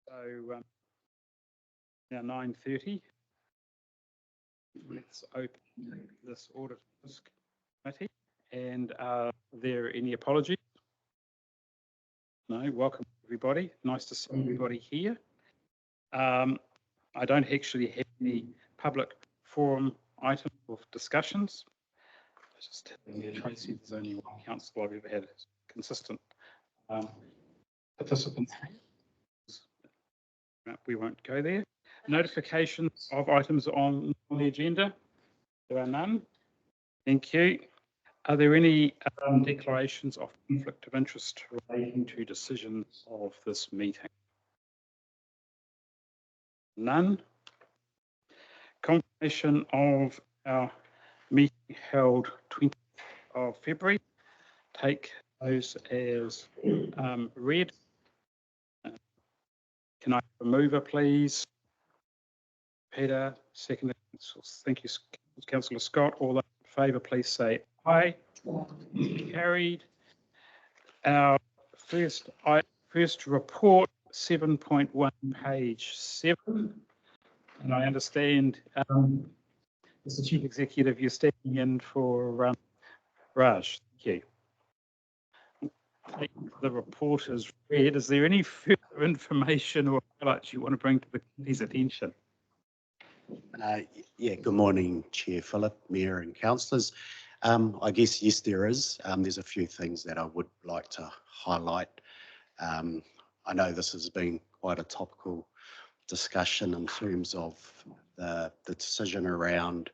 So now 9:30. Let's open this audit risk committee. And are there any apologies? No. Welcome everybody. Nice to see everybody here. I don't actually have any public forum items of discussions. Just Tracy, there's only one council I've ever had consistent participants. We won't go there. Notifications of items on the agenda. There are none. Thank you. Are there any declarations of conflict of interest relating to decisions of this meeting? None. Confirmation of our meeting held 20th of February. Take those as read. Can I have a mover, please? Peter, second. Thank you, Councillor Scott. All those in favour, please say aye. Carried. Our first report, 7.1, page 7. And I understand, as the Chief Executive, you're stepping in for Raj. Thank you. The report is read. Is there any further information or highlights you want to bring to the committee's attention? Yeah, good morning, Chair Phillip, Mayor and Councillors. I guess, yes, there is. There's a few things that I would like to highlight. I know this has been quite a topical discussion in terms of the decision around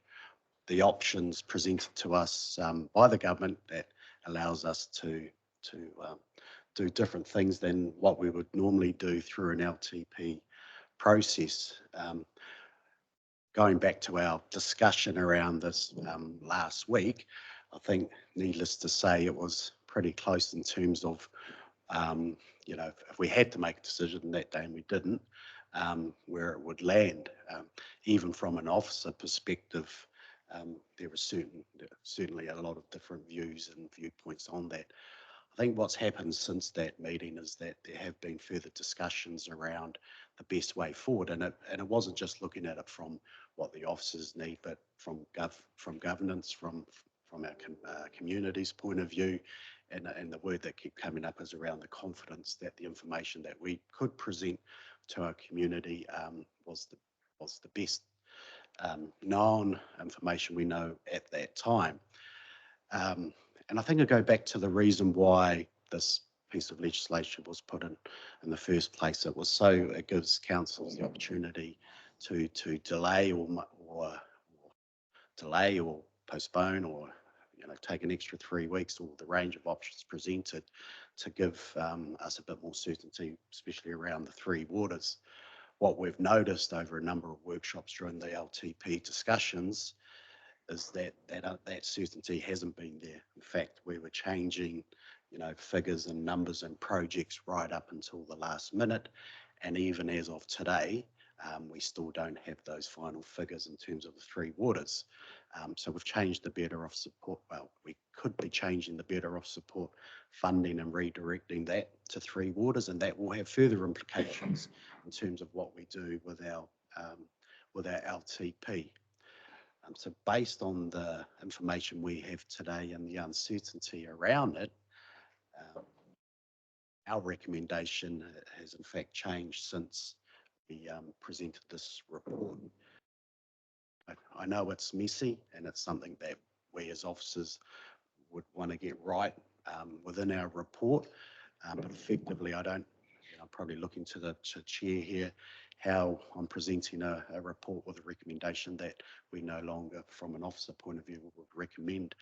the options presented to us by the government that allows us to do different things than what we would normally do through an LTP process. Going back to our discussion around this last week, I think, needless to say, it was pretty close in terms of, you know, if we had to make a decision that day and we didn't, where it would land. Even from an officer perspective, there was certainly a lot of different views and viewpoints on that. I think what's happened since that meeting is that there have been further discussions around the best way forward, and it wasn't just looking at it from what the officers need, but from governance, from our community's point of view, and the word that kept coming up is around the confidence that the information that we could present to our community was the best known information we know at that time. And I think I go back to the reason why this piece of legislation was put in the first place. It was so it gives councils the opportunity to delay or postpone or take an extra 3 weeks, or the range of options presented, to give us a bit more certainty, especially around the three waters. What we've noticed over a number of workshops during the LTP discussions is that certainty hasn't been there. In fact, we were changing, figures and numbers and projects right up until the last minute, and even as of today, we still don't have those final figures in terms of the three waters. So we've changed the better off support. Well, we could be changing the better off support funding and redirecting that to three waters, and that will have further implications in terms of what we do with our LTP. So based on the information we have today and the uncertainty around it, our recommendation has in fact changed since we presented this report. I know it's messy, and it's something that we as officers would want to get right within our report, but effectively I'm probably looking to the chair here, how I'm presenting a report with a recommendation that we no longer, from an officer point of view, would recommend.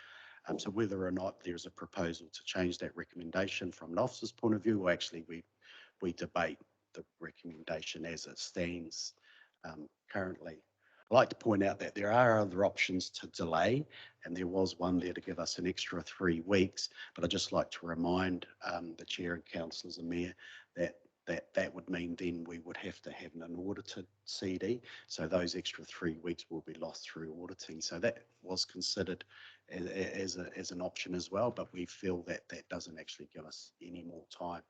So whether or not there's a proposal to change that recommendation from an officer's point of view, or actually we debate the recommendation as it stands currently. I'd like to point out that there are other options to delay, and there was one there to give us an extra 3 weeks, but I'd just like to remind the chair and councillors and mayor that would mean then we would have to have an audited CD, so those extra 3 weeks will be lost through auditing. So that was considered as an option as well, but we feel that that doesn't actually give us any more time.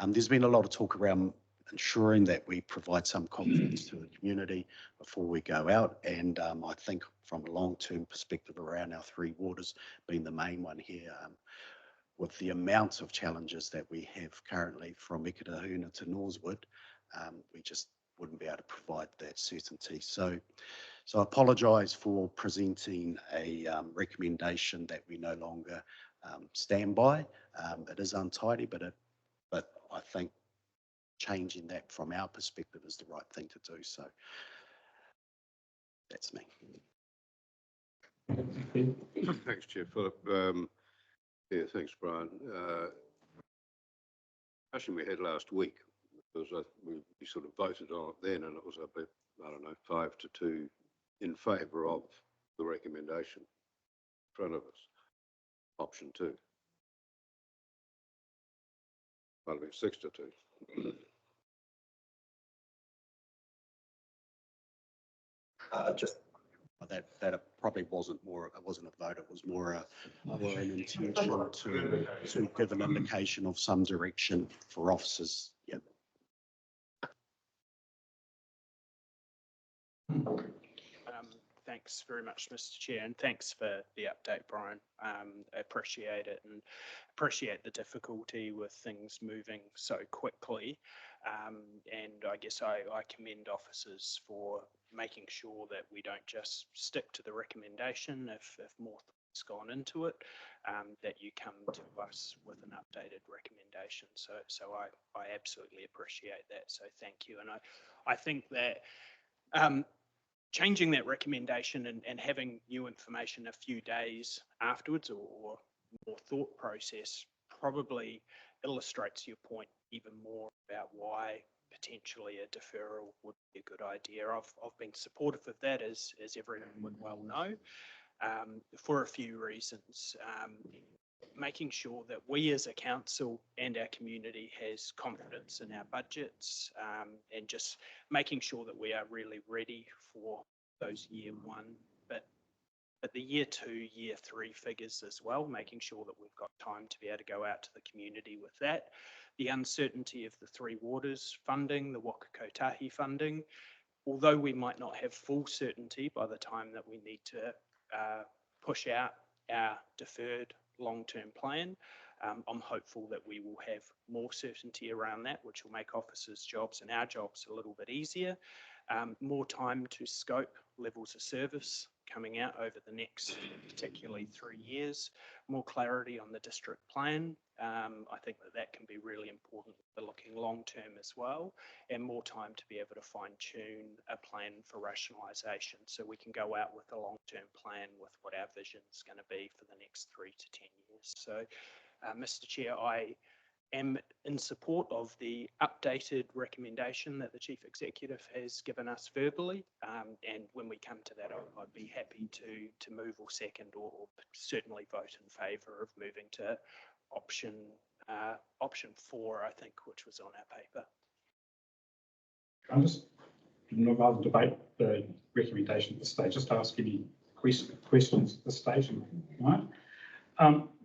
There's been a lot of talk around ensuring that we provide some confidence to the community before we go out. And I think from a long-term perspective around our three waters being the main one here, with the amount of challenges that we have currently from Ikitahuna to Norsewood, we just wouldn't be able to provide that certainty. So I apologise for presenting a recommendation that we no longer stand by. It is untidy, but I think changing that from our perspective is the right thing to do. So that's me. Thanks, Chair Philip. Yeah, thanks, Brian. Discussion we had last week, because we sort of voted on it then, and it was a bit, I don't know, 5-2 in favour of the recommendation in front of us. Option 2. Might have been 6-2. Just that probably wasn't more. It wasn't a vote. It was more an intention to give an indication of some direction for officers. Yeah. Thanks very much, Mr. Chair, and thanks for the update, Brian. I appreciate it and appreciate the difficulty with things moving so quickly. And I guess I commend officers for making sure that we don't just stick to the recommendation if more thought's gone into it, that you come to us with an updated recommendation. So I absolutely appreciate that. So thank you. And I think that changing that recommendation and having new information a few days afterwards or more thought process probably illustrates your point even more about why potentially a deferral would be a good idea. I've been supportive of that, as everyone would well know, for a few reasons. Making sure that we as a council and our community has confidence in our budgets, and just making sure that we are really ready for those year 1, but the year 2, year 3 figures as well, making sure that we've got time to be able to go out to the community with that. The uncertainty of the Three Waters funding, the Waka Kotahi funding, although we might not have full certainty by the time that we need to push out our deferred long-term plan, I'm hopeful that we will have more certainty around that, which will make officers' jobs and our jobs a little bit easier. More time to scope levels of service coming out over the next particularly 3 years, more clarity on the district plan. I think that can be really important for looking long term as well, and more time to be able to fine tune a plan for rationalisation, so we can go out with a long term plan with what our vision is going to be for the next 3 to 10 years. So, Mr. Chair, I am in support of the updated recommendation that the Chief Executive has given us verbally, and when we come to that, I'd be happy to move or second or certainly vote in favour of moving to option 4, I think, which was on our paper. I'm just, rather than debate the recommendation at this stage, just ask any questions at this stage, right?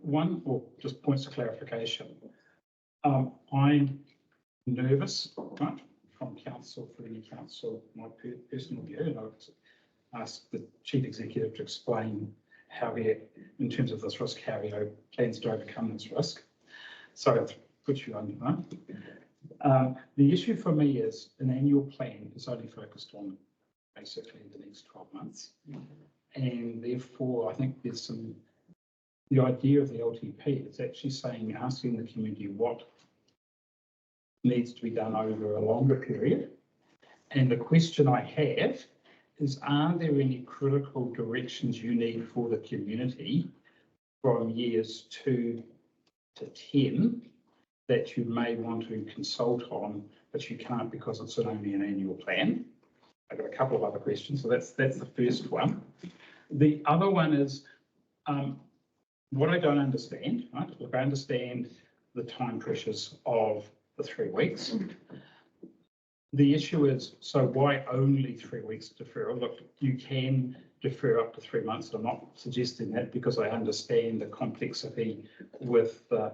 One, or just points of clarification. I'm nervous, right, from council, for any council, my personal view, and I've asked the Chief Executive to explain how he, in terms of this risk, how he plans to overcome this risk. So it puts you under that. The issue for me is an annual plan is only focused on basically the next 12 months. And therefore, I think there's the idea of the LTP is actually saying, asking the community what needs to be done over a longer period. And the question I have is, are there any critical directions you need for the community from years 2 to 10 that you may want to consult on, but you can't because it's only an annual plan? I've got a couple of other questions, so that's the first one. The other one is, what I don't understand, right? Look, I understand the time pressures of the 3 weeks. The issue is, so why only 3 weeks deferral? Look, you can defer up to 3 months. I'm not suggesting that because I understand the complexity with the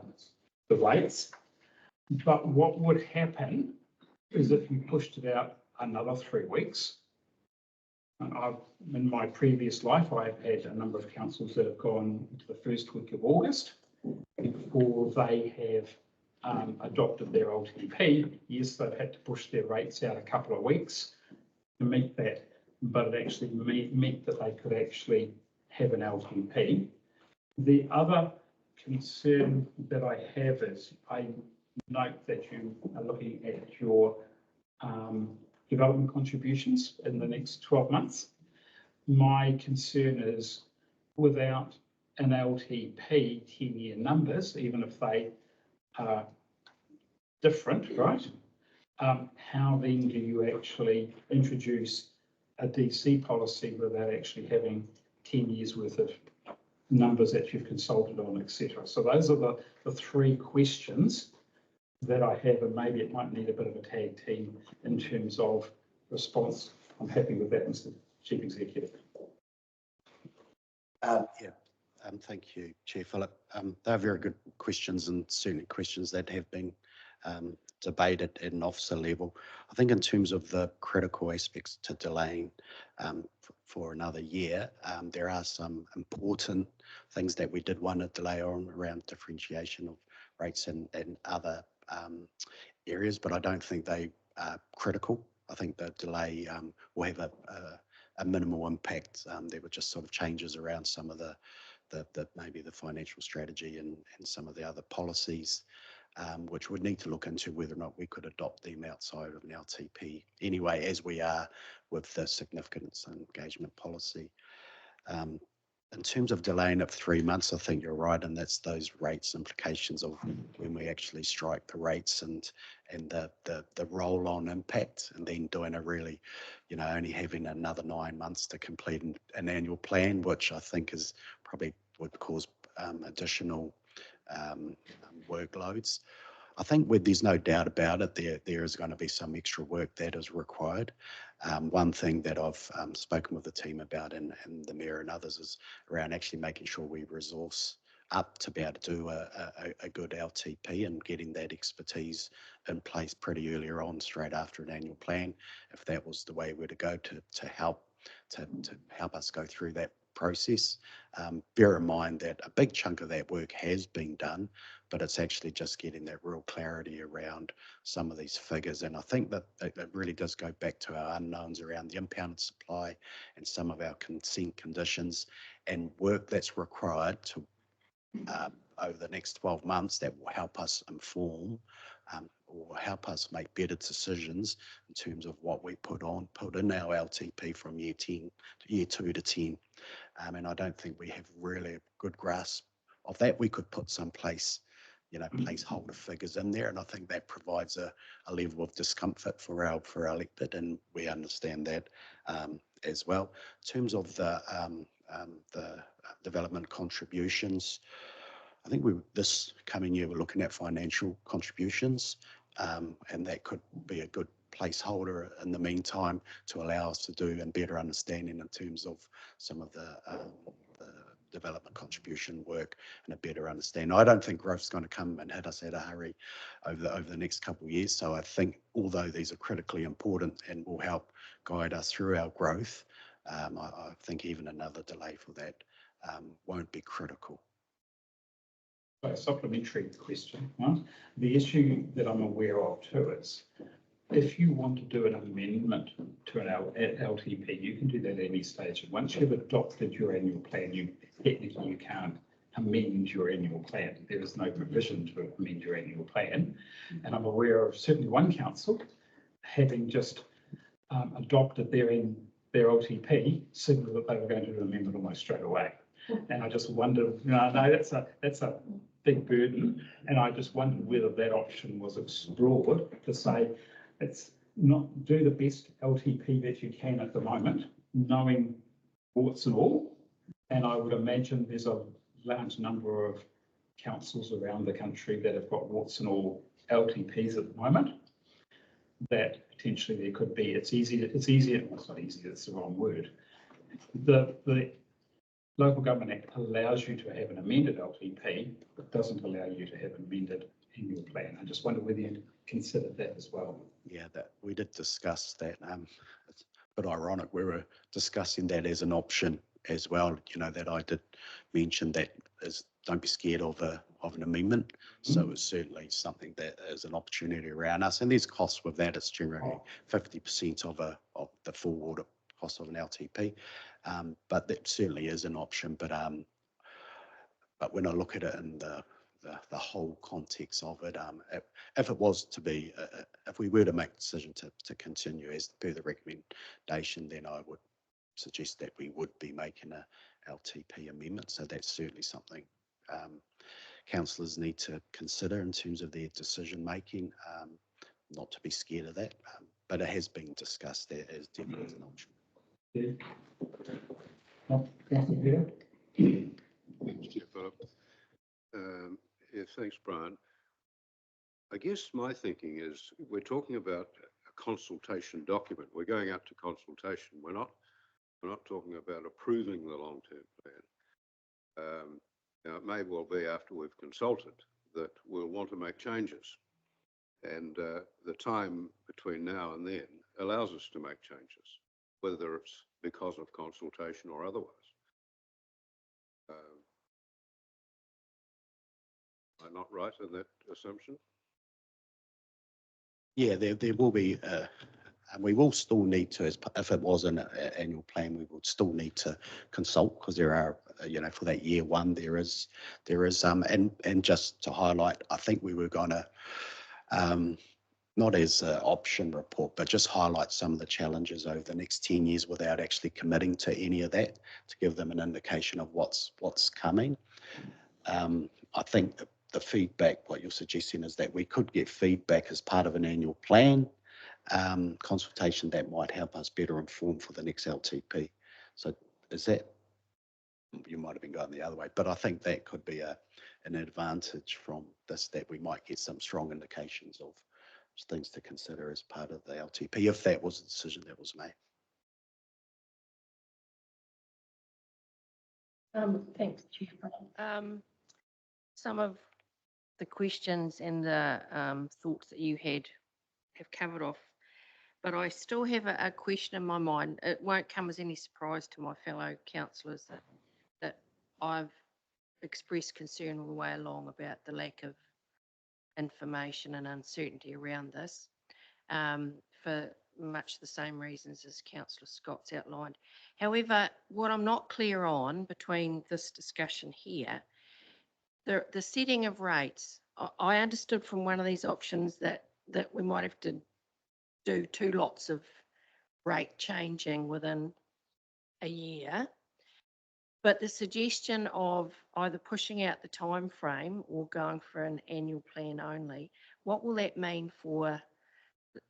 rates. But what would happen is if you pushed it out another 3 weeks. And in my previous life, I've had a number of councils that have gone into the first week of August before they have adopted their LTP. Yes, they've had to push their rates out a couple of weeks to meet that, but it actually meant that they could actually have an LTP. The other concern that I have is I note that you are looking at your development contributions in the next 12 months. My concern is without an LTP 10-year numbers, even if they are different, right? How then do you actually introduce a DC policy without actually having 10 years worth of numbers that you've consulted on, etc.? So those are the 3 questions that I have, and maybe it might need a bit of a tag team in terms of response. I'm happy with that, Mr. Chief Executive. Thank you, Chair Phillip. They're very good questions, and certainly questions that have been debated at an officer level. I think in terms of the critical aspects to delaying for another year, there are some important things that we did want to delay on around differentiation of rates and other areas, but I don't think they are critical. I think the delay will have a minimal impact. There were just sort of changes around some of the maybe the financial strategy and some of the other policies, which would need to look into whether or not we could adopt them outside of an LTP anyway, as we are with the significance and engagement policy. In terms of delaying it 3 months, I think you're right, and that's those rates implications of when we actually strike the rates and the roll-on impact, and then doing a really, only having another 9 months to complete an annual plan, which I think is probably would cause additional workloads. I think there's no doubt about it, there is going to be some extra work that is required. One thing that I've spoken with the team about and the Mayor and others is around actually making sure we resource up to be able to do a good LTP and getting that expertise in place pretty earlier on, straight after an annual plan, if that was the way we're to go to help us go through that process. Bear in mind that a big chunk of that work has been done, but it's actually just getting that real clarity around some of these figures. And I think that it really does go back to our unknowns around the impounded supply and some of our consent conditions and work that's required to over the next 12 months that will help us inform or help us make better decisions in terms of what we put in our LTP from year 2 to 10. And I don't think we have really a good grasp of that. We could put some placeholder figures in there, and I think that provides a level of discomfort for our elected, and we understand that as well. In terms of the development contributions, I think this coming year we're looking at financial contributions, and that could be a good placeholder in the meantime to allow us to do and better understanding in terms of some of the development contribution work and a better understanding. I don't think growth is going to come and hit us at a hurry over the next couple of years. So I think although these are critically important and will help guide us through our growth, I think even another delay for that won't be critical. So a supplementary question, right? The issue that I'm aware of too is if you want to do an amendment to an LTP, you can do that at any stage. And once you've adopted your annual plan, you can't amend your annual plan. There is no provision to amend your annual plan. And I'm aware of certainly one council having just adopted their LTP, signalled that they were going to do an amendment almost straight away. And I just wondered, no, that's a big burden. And I just wondered whether that option was explored to say, it's not do the best LTP that you can at the moment, knowing warts and all. And I would imagine there's a large number of councils around the country that have got warts and all LTPs at the moment. That potentially there could be, it's easier, well, it's not easy, it's the wrong word. The Local Government Act allows you to have an amended LTP, but doesn't allow you to have an amended annual plan. I just wonder whether you'd considered that as well. Yeah, that we did discuss that. It's a bit ironic. We were discussing that as an option as well. You know, that I did mention that is, don't be scared of an amendment. So it's certainly something that is an opportunity around us. And there's costs with that. It's generally 50% of the full audit cost of an LTP. But that certainly is an option. But when I look at it in the whole context of it, if it was to be, if we were to make a decision to continue as per the recommendation, then I would suggest that we would be making a LTP amendment. So that's certainly something councillors need to consider in terms of their decision making, not to be scared of that, but it has been discussed there as definitely an option. Thanks, Chair Philip. Yeah, thanks, Brian. I guess my thinking is we're talking about a consultation document. We're going out to consultation. We're not talking about approving the long-term plan. Now, it may well be after we've consulted that we'll want to make changes. And the time between now and then allows us to make changes, whether it's because of consultation or otherwise. Am I not right in that assumption? Yeah, there will be, and we will still need to, if it was an annual plan, we would still need to consult, because there are, you know, for that year one, there is and just to highlight, I think we were going to, not as an option report, but just highlight some of the challenges over the next 10 years without actually committing to any of that, to give them an indication of what's coming. I think the feedback, what you're suggesting is that we could get feedback as part of an annual plan consultation that might help us better inform for the next LTP. So is that, you might have been going the other way, but I think that could be an advantage from this, that we might get some strong indications of things to consider as part of the LTP, if that was the decision that was made. Thanks, Chair. Some of the questions and the thoughts that you had have covered off, but I still have a question in my mind. It won't come as any surprise to my fellow councillors that I've expressed concern all the way along about the lack of information and uncertainty around this, for much the same reasons as Councillor Scott's outlined. However, what I'm not clear on between this discussion here, the setting of rates, I understood from one of these options that we might have to do 2 lots of rate changing within a year. But the suggestion of either pushing out the time frame or going for an annual plan only, what will that mean for,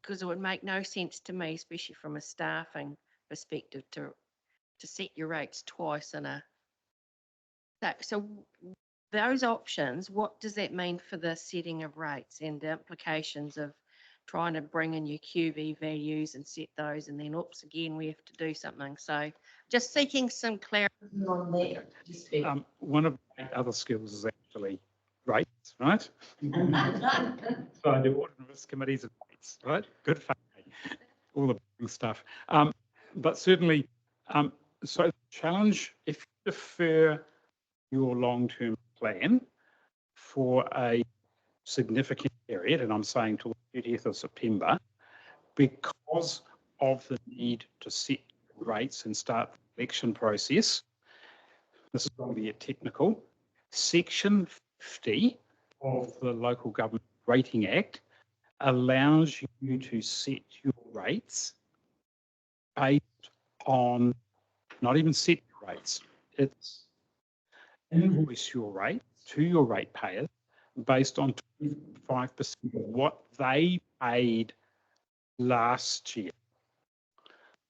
because it would make no sense to me, especially from a staffing perspective, to set your rates twice in a, so those options, what does that mean for the setting of rates and the implications of trying to bring in your QV values and set those, and then oops, again, we have to do something. So just seeking some clarity on that. One of the other skills is actually rates, right? So I do audit and risk committees and rates, right? Good fun. All the big stuff. But certainly, so the challenge, if you defer your long-term plan for a significant period, and I'm saying till the 30th of September, because of the need to set rates and start the election process, this is going to get technical, Section 50 of the Local Government Rating Act allows you to set your rates based on, not even set your rates, it's invoice your rate to your ratepayers based on 25% of what they paid last year.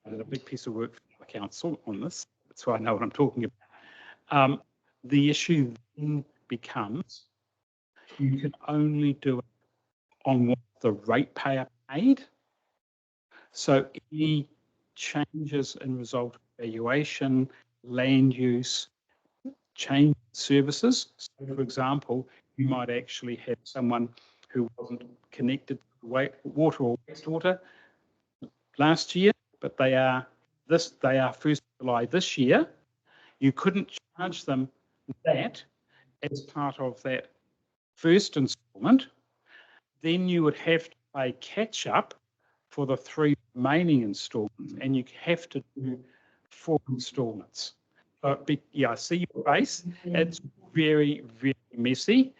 I did a big piece of work for the council on this, that's why I know what I'm talking about. The issue then becomes you can only do it on what the ratepayer paid. So any changes in result of valuation, land use, change services. So for example, you might actually have someone who wasn't connected to water or wastewater last year, but they are 1st of July this year. You couldn't charge them that as part of that first instalment. Then you would have to pay catch up for the 3 remaining instalments, and you have to do 4 instalments. Yeah, I see your face. It's very, very messy,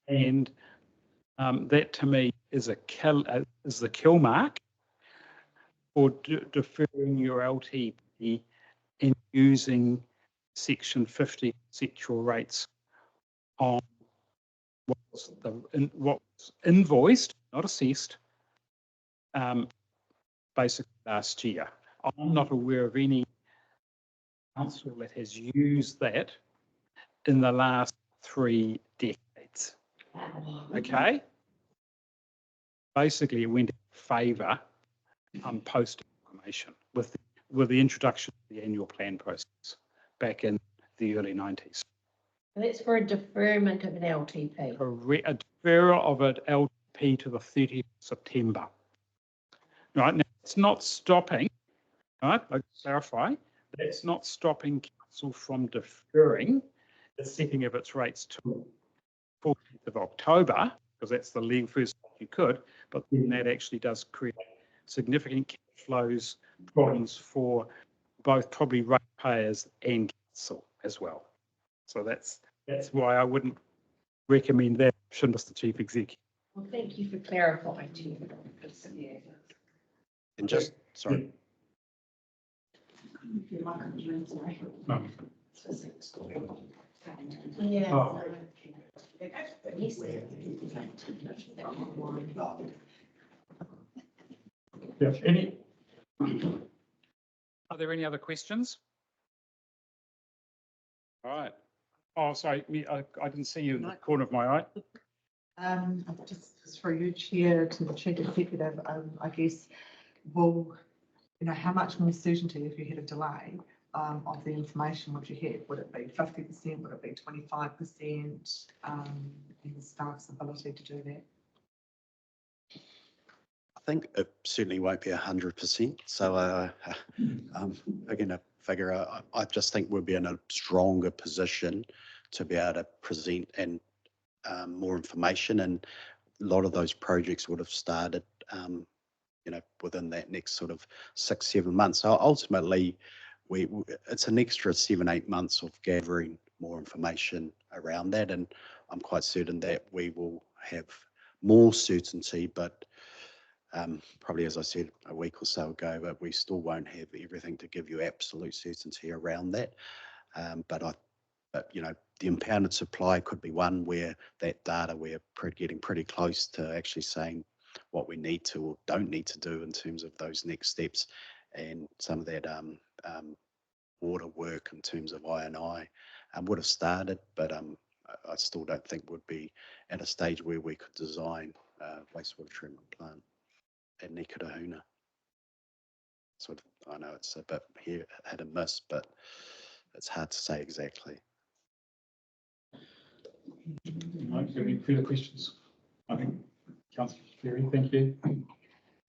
and that to me is the kill mark for deferring your LTP and using Section 50 conceptual rates on what was invoiced, not assessed, basically last year. I'm not aware of any council that has used that in the last 3 decades. Okay? Basically, it went in favour post-information with the introduction of the annual plan process back in the early 90s. That's for a deferment of an LTP. A deferral of an LTP to the 30th of September. Right, now it's not stopping, right, I'll clarify, that's not stopping council from deferring the setting of its rates to 14th of October, because that's the legal first you could, but then that actually does create significant cash flows problems for both probably ratepayers and council as well. So that's why I wouldn't recommend that option, Mr. Chief Executive. Well, thank you for clarifying, Chair. And just, sorry, No. Yeah. Oh. Yeah, are there any other questions? All right. Oh, sorry, I didn't see you in the corner of my eye. Just for you, Chair, to the Chief Executive, I guess, how much more certainty if you had a delay of the information would you have? Would it be 50%? Would it be 25%? In the staff's ability to do that? I think it certainly won't be 100%. So again, a figure, I just think we'll be in a stronger position to be able to present and more information, and a lot of those projects would have started within that next sort of 6-7 months. So ultimately, it's an extra 7-8 months of gathering more information around that, and I'm quite certain that we will have more certainty, but probably, as I said a week or so ago, but we still won't have everything to give you absolute certainty around that. But the impounded supply could be one where that data we're getting pretty close to actually saying what we need to or don't need to do in terms of those next steps, and some of that water work in terms of I&I would have started, but I still don't think would be at a stage where we could design a wastewater treatment plant at Nikitahuna. Sort of, I know it's a bit here hit and miss, but it's hard to say exactly. Any further questions? I think Councillor Ferry, thank you.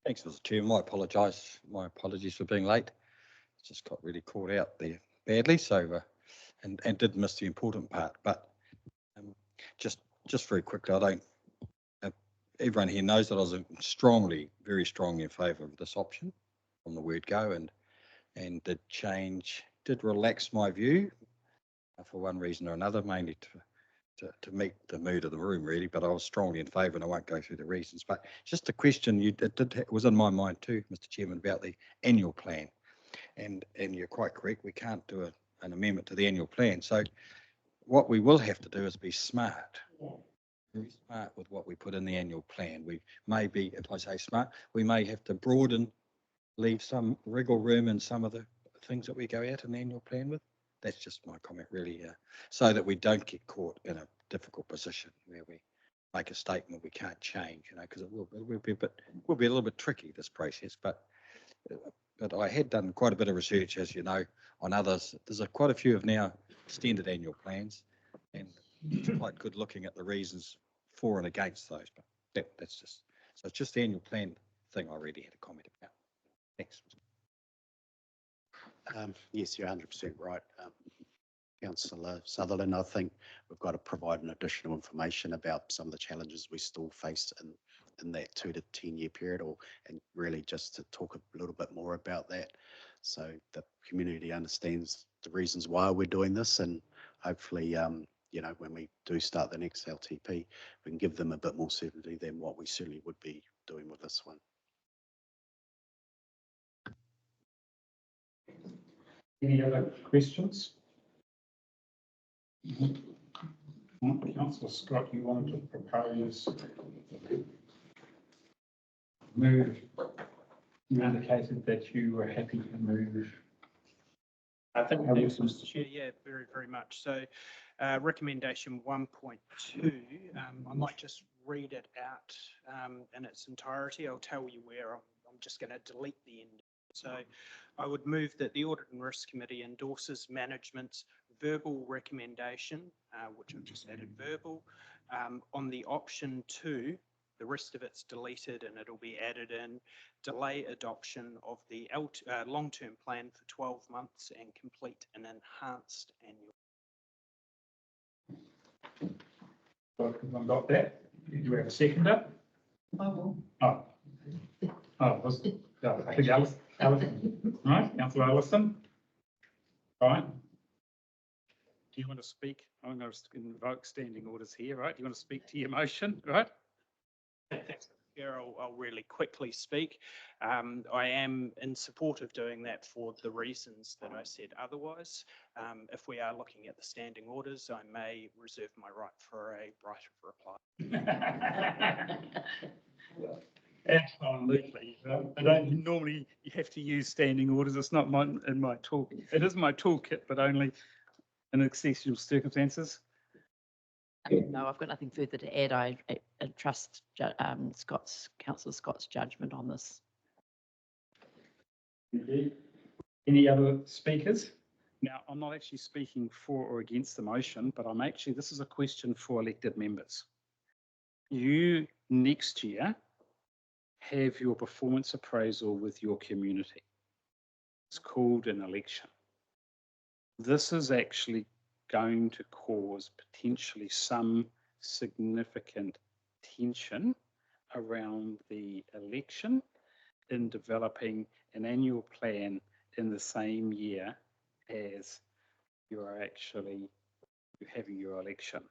Thanks, Mr. Chair. My apologies for being late. Just got really caught out there badly, so and did miss the important part. But just very quickly, I don't. Everyone here knows that I was very strongly in favour of this option from the word go, and did relax my view for one reason or another, mainly to meet the mood of the room, really. But I was strongly in favour, and I won't go through the reasons. But just a question it was in my mind too, Mr. Chairman, about the annual plan, and you're quite correct. We can't do an amendment to the annual plan. So what we will have to do is be smart. Very smart with what we put in the annual plan. We may be, if I say smart, we may have to leave some wriggle room in some of the things that we go out in the annual plan with. That's just my comment, really, so that we don't get caught in a difficult position where we make a statement we can't change, because it will be a little bit tricky, this process. But I had done quite a bit of research, as you know, on others. There's quite a few of now extended annual plans, and it's quite good looking at the reasons for and against those, but that's just, so it's just the annual plan thing I really had a comment about. Thanks. Yes, you're 100% right. Councillor Sutherland, I think we've got to provide an additional information about some of the challenges we still face in that 2 to 10 year period, and really just to talk a little bit more about that, so the community understands the reasons why we're doing this, and hopefully, you know, when we do start the next LTP, we can give them a bit more certainty than what we certainly would be doing with this one. Any other questions? Councillor Scott, you want to propose move? You indicated that you were happy to move. I think, How thanks, was- Mr. Chair, yeah, very, very much. So recommendation 1.2, I might just read it out in its entirety. I'll tell you where I'm just going to delete the end. So I would move that the Audit and Risk Committee endorses management's verbal recommendation, which I've just added verbal, on the option 2. The rest of it's deleted and it'll be added in. Delay adoption of the long-term plan for 12 months and complete an enhanced annual. Everyone got that? Do we have a seconder? Oh. Oh, I think Alison. Right, Councillor Allison. Right. Do you want to speak? I'm going to invoke standing orders here, right? Do you want to speak to your motion, right? Thanks, Chair. I'll really quickly speak. I am in support of doing that for the reasons that I said otherwise. If we are looking at the standing orders, I may reserve my right for a right of reply. Absolutely. I don't normally, you have to use standing orders. It's not in my tool. It is my toolkit, but only in exceptional circumstances. No, I've got nothing further to add. I trust Councillor Scott's judgment on this. Any other speakers? Now, I'm not actually speaking for or against the motion, but this is a question for elected members. You next year have your performance appraisal with your community. It's called an election. This is actually going to cause potentially some significant tension around the election in developing an annual plan in the same year as you're having your election.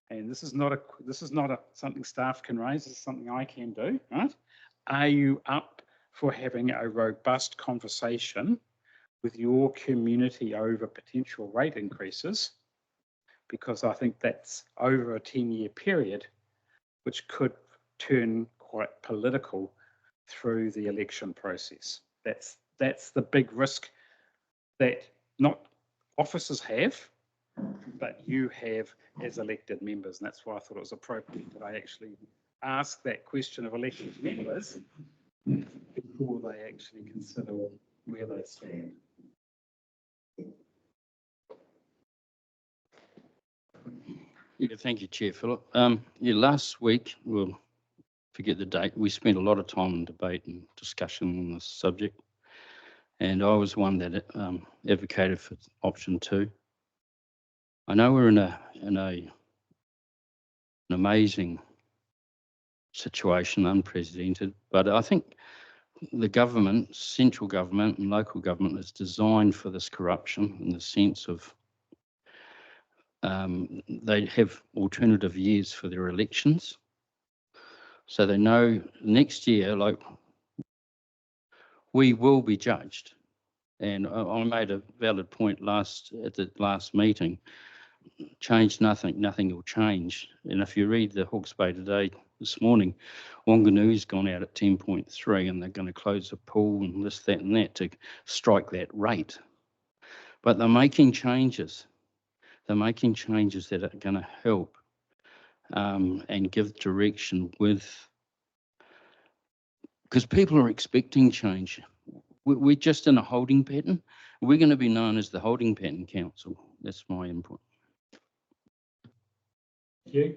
And this is not something staff can raise. This is something I can do, right? Are you up for having a robust conversation with your community over potential rate increases? Because I think that's over a 10-year period, which could turn quite political through the election process. That's the big risk that not officers have, but you have as elected members. And that's why I thought it was appropriate that I actually ask that question of elected members before they actually consider where they stand. Yeah, thank you, Chair Philip. Last week, we'll forget the date, we spent a lot of time in debate and discussion on this subject. And I was one that advocated for option 2. I know we're in an amazing situation, unprecedented, but I think the government, central government and local government, is designed for this corruption in the sense of they have alternative years for their elections. So they know next year, like, we will be judged. And I made a valid point at the last meeting. Change nothing, nothing will change. And if you read the Hawke's Bay today this morning, Wanganoo's gone out at 10.3 and they're going to close the pool and this, that and that to strike that rate. But they're making changes. They're making changes that are going to help and give direction because people are expecting change. We're just in a holding pattern. We're going to be known as the Holding Pattern Council. That's my input. Thank you.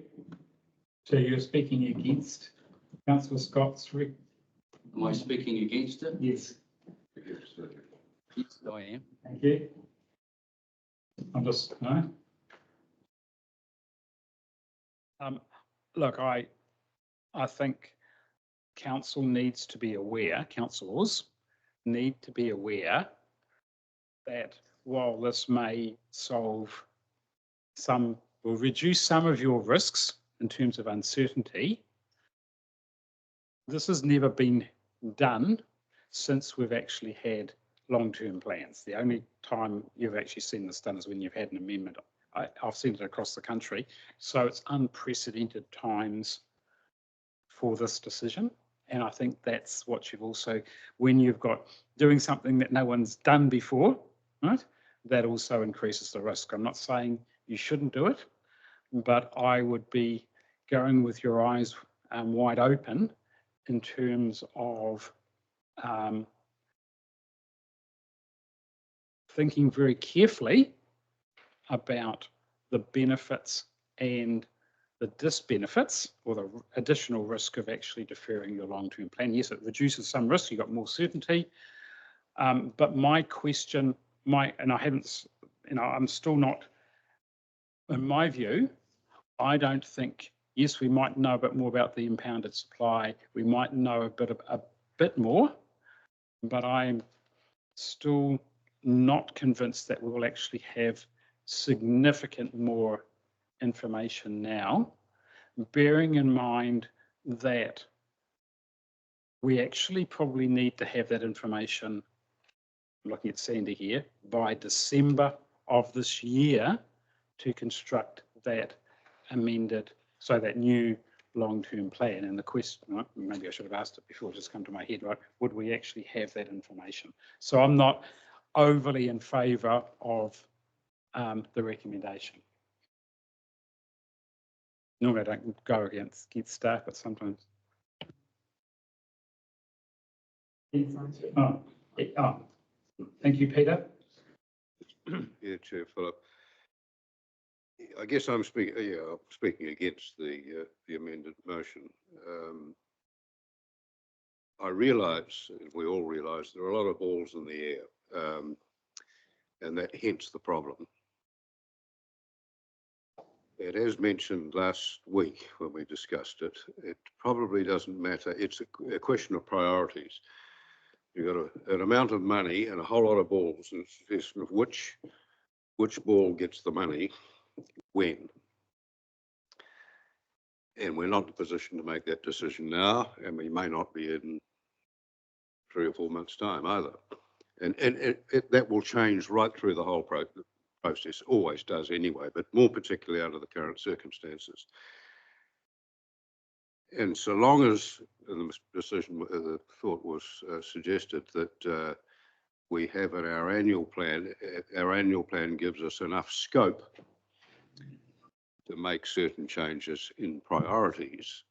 So you're speaking against councillor Scott's Am I speaking against it? yes, Yes, I am. thank you. I'm just, no. Look, I think council needs to be aware, councillors need to be aware that while this may solve some, will reduce some of your risks in terms of uncertainty, this has never been done since we've actually had long-term plans. The only time you've actually seen this done is when you've had an amendment. I've seen it across the country. So it's unprecedented times for this decision. And I think that's what you've also, when you've got doing something that no one's done before, right? That also increases the risk. I'm not saying you shouldn't do it, but I would be going with your eyes wide open in terms of thinking very carefully about the benefits and the disbenefits or the additional risk of actually deferring your long-term plan. Yes, it reduces some risk, you've got more certainty. But my question, and I haven't, I'm still not, in my view, I don't think, yes, we might know a bit more about the impounded supply, we might know a bit more, but I'm still not convinced that we will actually have significant more information now, bearing in mind that we actually probably need to have that information, looking at Sandy here, by December of this year to construct that amended, so that new long-term plan. And the question, right, maybe I should have asked it before, it just come to my head, right? Would we actually have that information? So I'm not overly in favour of the recommendation. Normally I don't go against staff, but sometimes. Oh, thank you, Peter. Yeah, Chair Philip. I guess I'm speaking. Yeah, I'm speaking against the amended motion. I realise, we all realise, there are a lot of balls in the air, and that hence the problem. And as mentioned last week when we discussed it, it probably doesn't matter. It's a question of priorities. You've got an amount of money and a whole lot of balls, and it's a question of which ball gets the money when. And we're not in a position to make that decision now, and we may not be in 3 or 4 months' time either. And that will change right through the whole process, always does anyway, but more particularly under the current circumstances. And so long as the decision, the thought was suggested that we have in our annual plan gives us enough scope to make certain changes in priorities,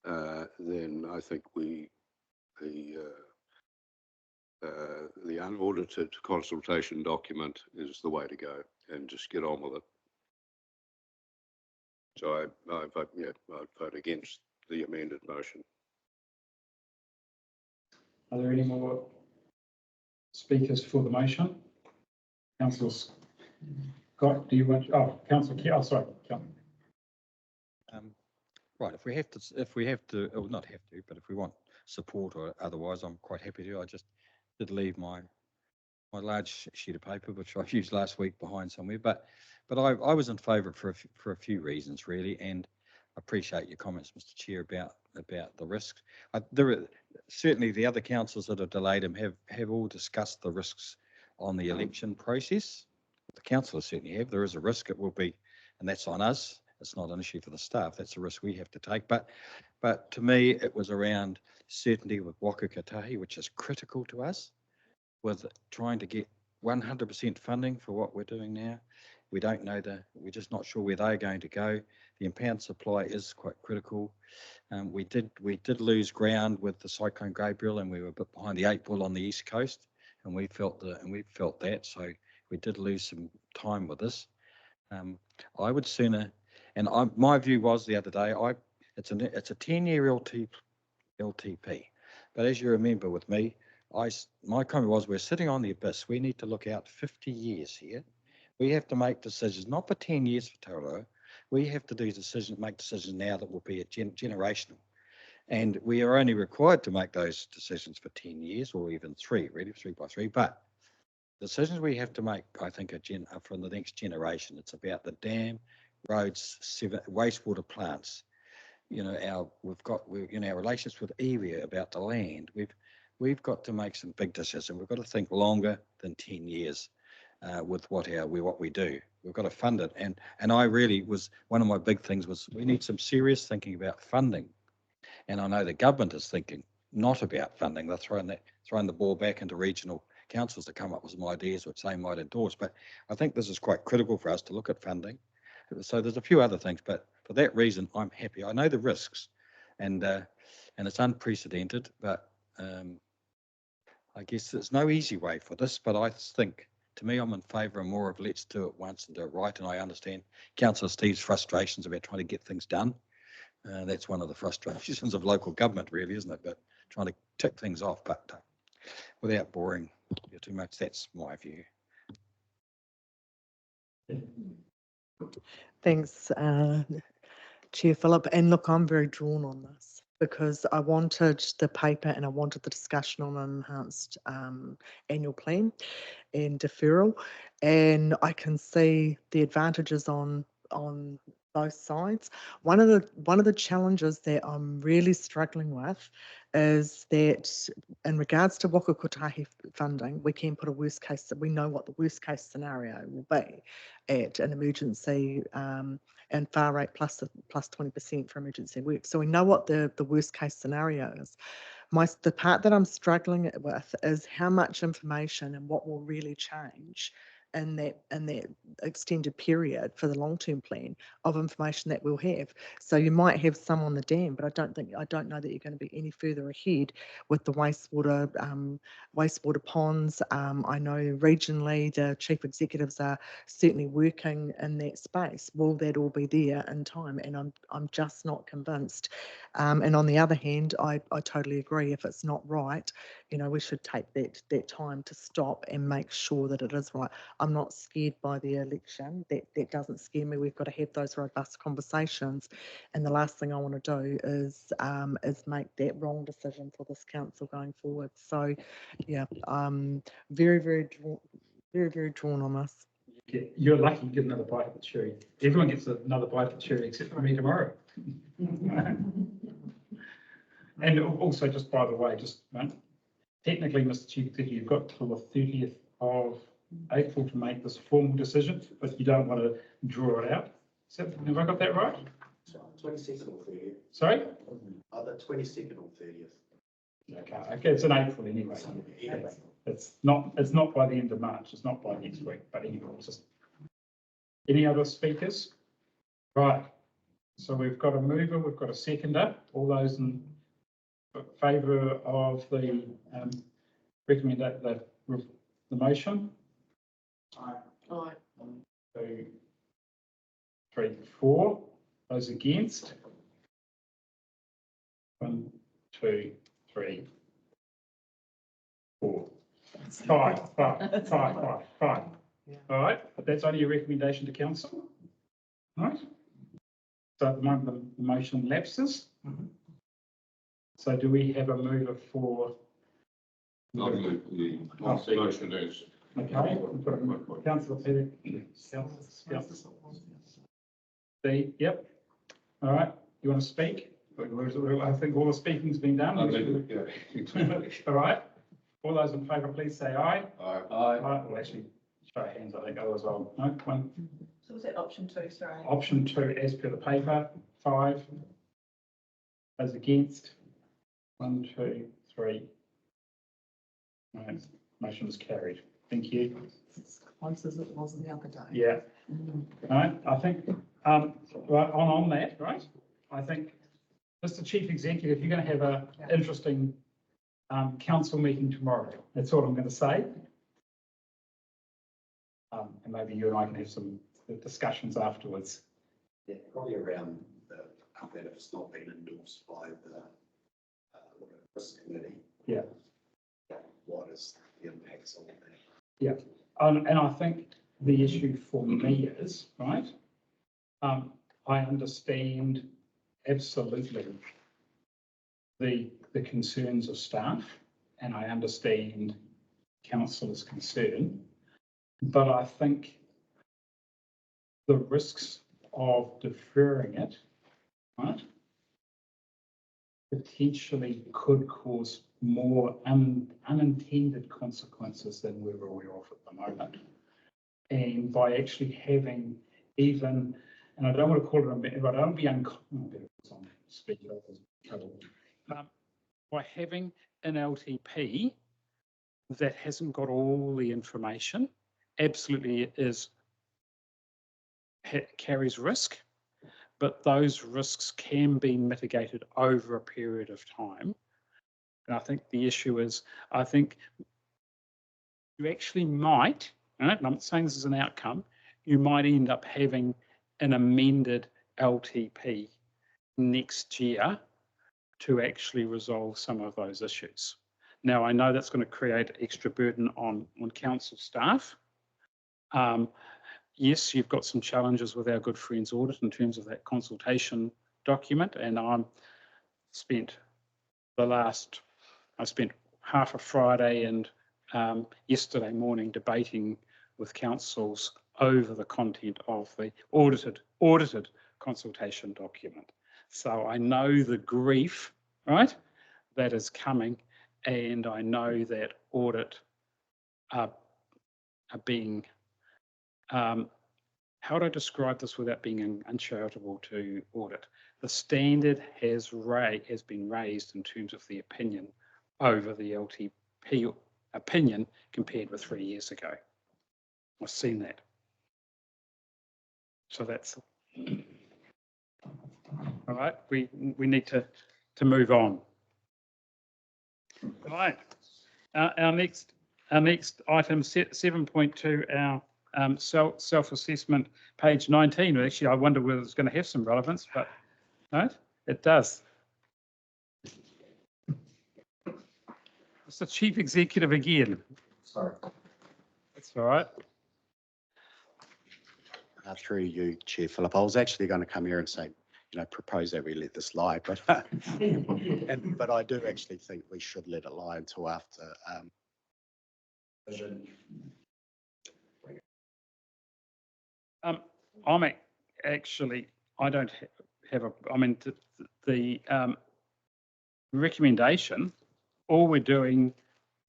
then I think the unaudited consultation document is the way to go, and just get on with it. So I'd vote against the amended motion. Are there any more speakers for the motion? Councillor Scott, do you want? Councillor Kerr. Oh, sorry. Right. If we have to, or not have to, but if we want support or otherwise, I'm quite happy to. I just did leave my large sheet of paper, which I used last week, behind somewhere. But I was in favour for a few reasons really, and I appreciate your comments, Mr. Chair, about the risks. There are certainly the other councils that have delayed them have all discussed the risks on the election process. The councillors certainly have. There is a risk. It will be, and that's on us. It's not an issue for the staff. That's a risk we have to take. But to me, it was around certainty with Waka Kotahi, which is critical to us, with trying to get 100% funding for what we're doing now. We don't know we're just not sure where they're going to go. The impound supply is quite critical. We did lose ground with the Cyclone Gabriel, and we were a bit behind the 8 ball on the East Coast, and we felt that. So we did lose some time with this. I would sooner, And my view was the other day, it's a 10-year LTP. But as you remember with me, my comment was we're sitting on the abyss. We need to look out 50 years here. We have to make decisions, not for 10 years for Tauranga. We have to make decisions now that will be generational. And we are only required to make those decisions for 10 years or even 3 by 3. But decisions we have to make, I think, are from the next generation. It's about the dam, roads, wastewater plants. You know, our relations with iwi about the land. We've got to make some big decisions. We've got to think longer than 10 years with what we do. We've got to fund it. And I really one of my big things was we need some serious thinking about funding. And I know the government is thinking not about funding. They're throwing the ball back into regional councils to come up with some ideas which they might endorse. But I think this is quite critical for us to look at funding. So there's a few other things, but for that reason, I'm happy. I know the risks, and it's unprecedented. But I guess there's no easy way for this. But I think, to me, I'm in favour more of let's do it once and do it right. And I understand Councillor Steve's frustrations about trying to get things done. That's one of the frustrations of local government, really, isn't it? But trying to tick things off, but without boring you too much. That's my view. Thanks, Chair Phillip. And look, I'm very drawn on this because I wanted the paper and I wanted the discussion on an enhanced annual plan and deferral. And I can see the advantages on both sides. One of the challenges that I'm really struggling with is that in regards to Waka Kotahi funding, we can put a worst case, we know what the worst case scenario will be at an emergency and far rate plus 20% for emergency work. So we know what the worst case scenario is. The part that I'm struggling with is how much information and what will really change in that extended period for the long-term plan of information that we'll have. So you might have some on the dam, but I don't know that you're going to be any further ahead with the wastewater ponds. I know regionally the chief executives are certainly working in that space. Will that all be there in time? And I'm just not convinced. And on the other hand, I totally agree. If it's not right, you know, we should take that time to stop and make sure that it is right. I'm not scared by the election. That doesn't scare me. We've got to have those robust conversations. And the last thing I want to do is make that wrong decision for this council going forward. So, yeah, very, very drawn on this. You're lucky you get another bite of the cherry. Everyone gets another bite of the cherry except for me tomorrow. And also, just by the way, technically, Mr. Chief Executive, you've got till the 30th of April to make this formal decision, but you don't want to draw it out. Have I got that right? 22nd or 30th. Sorry? Either 22nd or 30th. Okay, it's in April anyway. It's not by the end of March. It's not by next week. But anyway, any other speakers? Right. So we've got a mover. We've got a seconder. All those in favour of the the motion? Aye. 1, 2, 3, 4. Those against? 1, 2, 3, 4. 5. Yeah. All right, but that's only a recommendation to council. All right. So at the moment the motion lapses. So do we have a mover for? I move the motion is. Okay, Councillor Peter. B, yep. All right, you want to speak? I think all the speaking's been done. All right, all those in favour, please say aye. Aye. Well, actually, show of hands, I think, others will. No, 1. So was that option 2, sorry? Option 2, as per the paper, 5. Those against? 1, 2, 3. Right, motion is carried. Thank you. Close as it was the other day. Yeah. Right, I think, right, on that, right, I think, Mr. Chief Executive, you're going to have an interesting council meeting tomorrow. That's all I'm going to say. And maybe you and I can have some discussions afterwards. Yeah, probably around that if it's not been endorsed by the risk committee. Yeah. What is the impacts on that? Yeah, and I think the issue for me is, right, I understand absolutely the concerns of staff, and I understand councillors' concern, but I think the risks of deferring it, right, potentially could cause more unintended consequences than we're aware of at the moment. And by actually having even, and I don't want to call it but I don't be uncommon, by having an LTP that hasn't got all the information, absolutely carries risk, but those risks can be mitigated over a period of time. And I think the issue is, I think you actually might, right, and I'm not saying this is an outcome, you might end up having an amended LTP next year to actually resolve some of those issues. Now, I know that's going to create extra burden on council staff. Yes, you've got some challenges with our good friends Audit in terms of that consultation document, and I spent half a Friday and yesterday morning debating with councils over the content of the audited consultation document. So I know the grief, right, that is coming, and I know that Audit are being, how would I describe this without being uncharitable to Audit? The standard has been raised in terms of the opinion over the LTP opinion compared with 3 years ago. I've seen that. So that's all right. We need to move on. All right. Our next item 7.2, our self-assessment, page 19. Actually, I wonder whether it's going to have some relevance, but no, it does. It's the chief executive again. Sorry. That's all right. Through you, Chair Philip, I was actually going to come here and say, propose that we let this lie, but but I do actually think we should let it lie until after vision. I'm actually, I don't have a, I mean, the recommendation, all we're doing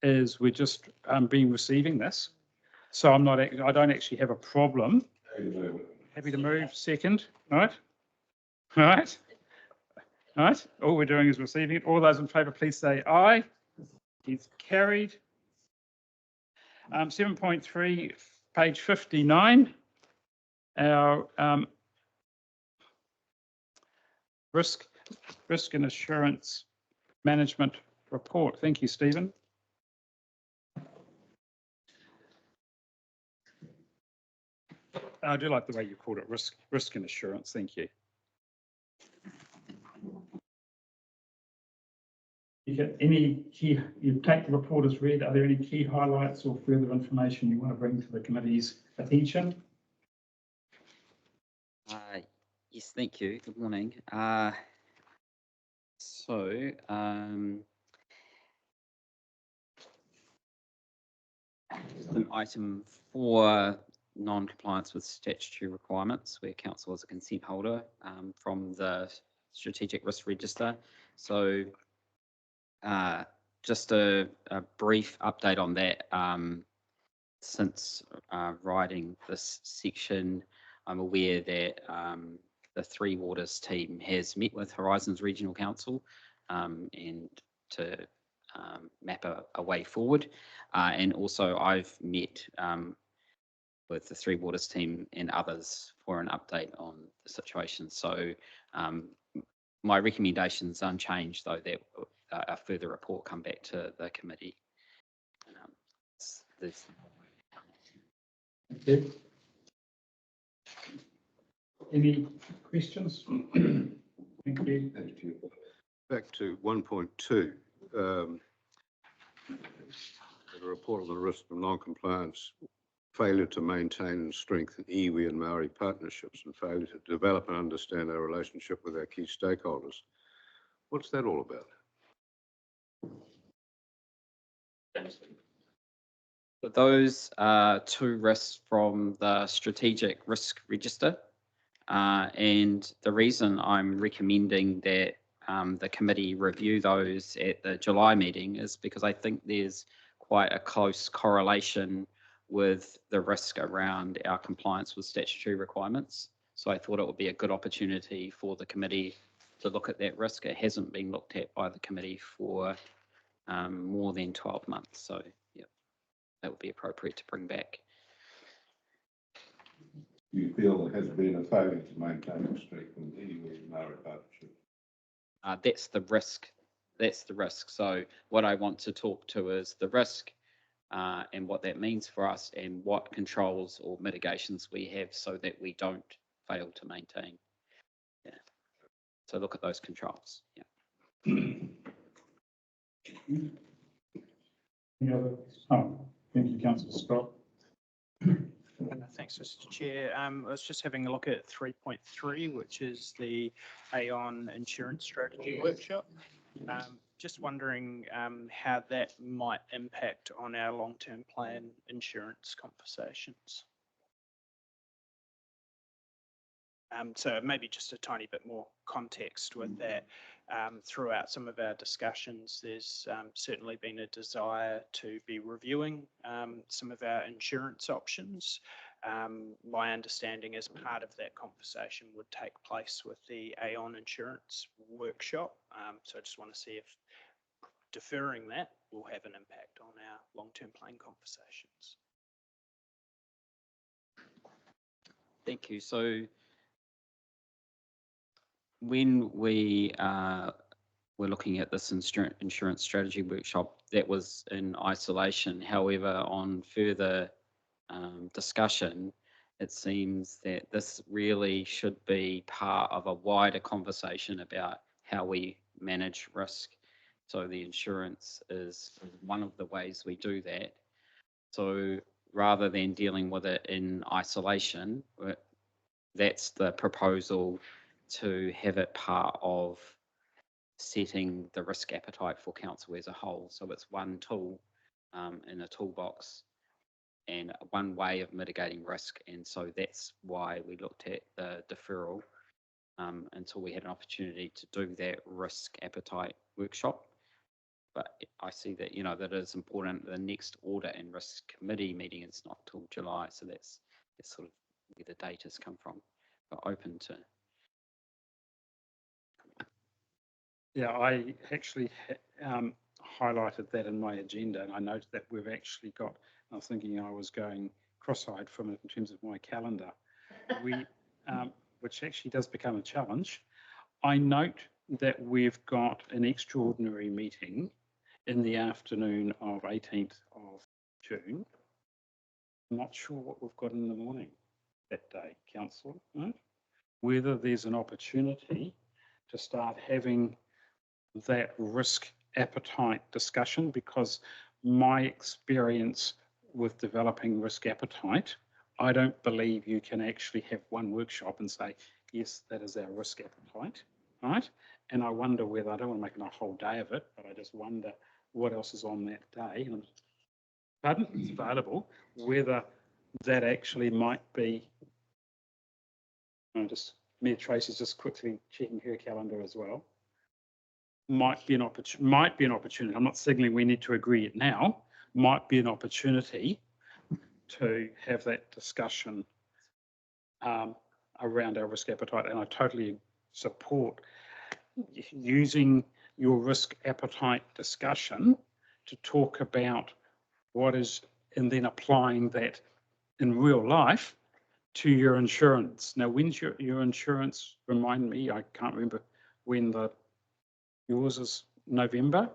is we're just receiving this. So I don't actually have a problem. Happy to move, second, right? All right. All right. All we're doing is receiving it. All those in favour, please say aye. It's carried. 7.3, page 59. Our risk and assurance management report. Thank you, Stephen. I do like the way you called it, risk and assurance. Thank you. You take the report as read. Are there any key highlights or further information you want to bring to the committee's attention? Yes, thank you. Good morning. Item 4, non-compliance with statutory requirements, where council is a consent holder from the strategic risk register. So just a brief update on that. Since writing this section, I'm aware that the Three Waters team has met with Horizons Regional Council and to map a way forward. And also I've met with the Three Waters team and others for an update on the situation. So my recommendations unchanged, though that a further report come back to the committee. Thank you. Any questions? Thank you. Thank you. Back to 1.2. The report on the risk of non-compliance, failure to maintain and strengthen iwi and Maori partnerships, and failure to develop and understand our relationship with our key stakeholders. What's that all about? So those are two risks from the strategic risk register. And the reason I'm recommending that the committee review those at the July meeting is because I think there's quite a close correlation with the risk around our compliance with statutory requirements. So I thought it would be a good opportunity for the committee to look at that risk. It hasn't been looked at by the committee for more than 12 months. So yeah, that would be appropriate to bring back. You feel there has been a failure to maintain and strengthen iwi and Maori partnerships? That's the risk. That's the risk. So what I want to talk to is the risk and what that means for us and what controls or mitigations we have so that we don't fail to maintain. Yeah. So look at those controls. Yeah. Any other? Oh, thank you, Councillor Scott. Thanks, Mr. Chair. I was just having a look at 3.3, which is the Aon Insurance Strategy Workshop. Just wondering how that might impact on our long-term plan insurance conversations. So maybe just a tiny bit more context with that. Throughout some of our discussions, there's certainly been a desire to be reviewing some of our insurance options. My understanding is part of that conversation would take place with the Aon Insurance Workshop. So I just want to see if deferring that will have an impact on our long-term plan conversations. Thank you. So when we were looking at this insurance strategy workshop, that was in isolation. However, on further discussion, it seems that this really should be part of a wider conversation about how we manage risk. So the insurance is one of the ways we do that. So rather than dealing with it in isolation, that's the proposal, to have it part of setting the risk appetite for council as a whole. So it's one tool in a toolbox and one way of mitigating risk. And so that's why we looked at the deferral until we had an opportunity to do that risk appetite workshop. But I see that, you know, that is important. The next audit and risk committee meeting is not till July. So that's sort of where the date has come from, but open to. Yeah, I actually highlighted that in my agenda, and I noted that we've actually got, I was thinking I was going cross-eyed from it in terms of my calendar, which actually does become a challenge. I note that we've got an extraordinary meeting in the afternoon of 18th of June. I'm not sure what we've got in the morning that day, Council, right? Whether there's an opportunity to start having that risk appetite discussion, because my experience with developing risk appetite, I don't believe you can actually have one workshop and say, yes, that is our risk appetite, right? And I wonder whether, I don't want to make it a whole day of it, but I just wonder what else is on that day. And pardon, it's available, whether that actually might be, Mayor Tracy's just quickly checking her calendar as well. Might be an opportunity. I'm not signaling we need to agree it now. Might be an opportunity to have that discussion around our risk appetite, and I totally support using your risk appetite discussion to talk about what is, and then applying that in real life to your insurance. Now, when's your insurance? Remind me, I can't remember when yours is November.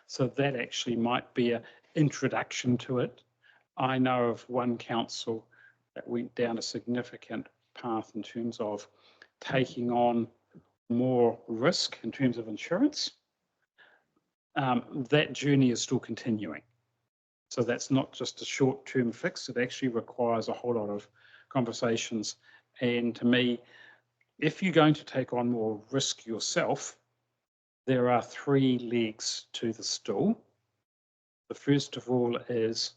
So that actually might be an introduction to it. I know of one council that went down a significant path in terms of taking on more risk in terms of insurance, that journey is still continuing. So that's not just a short-term fix. It actually requires a whole lot of conversations. And to me, if you're going to take on more risk yourself, there are 3 legs to the stool. The first of all is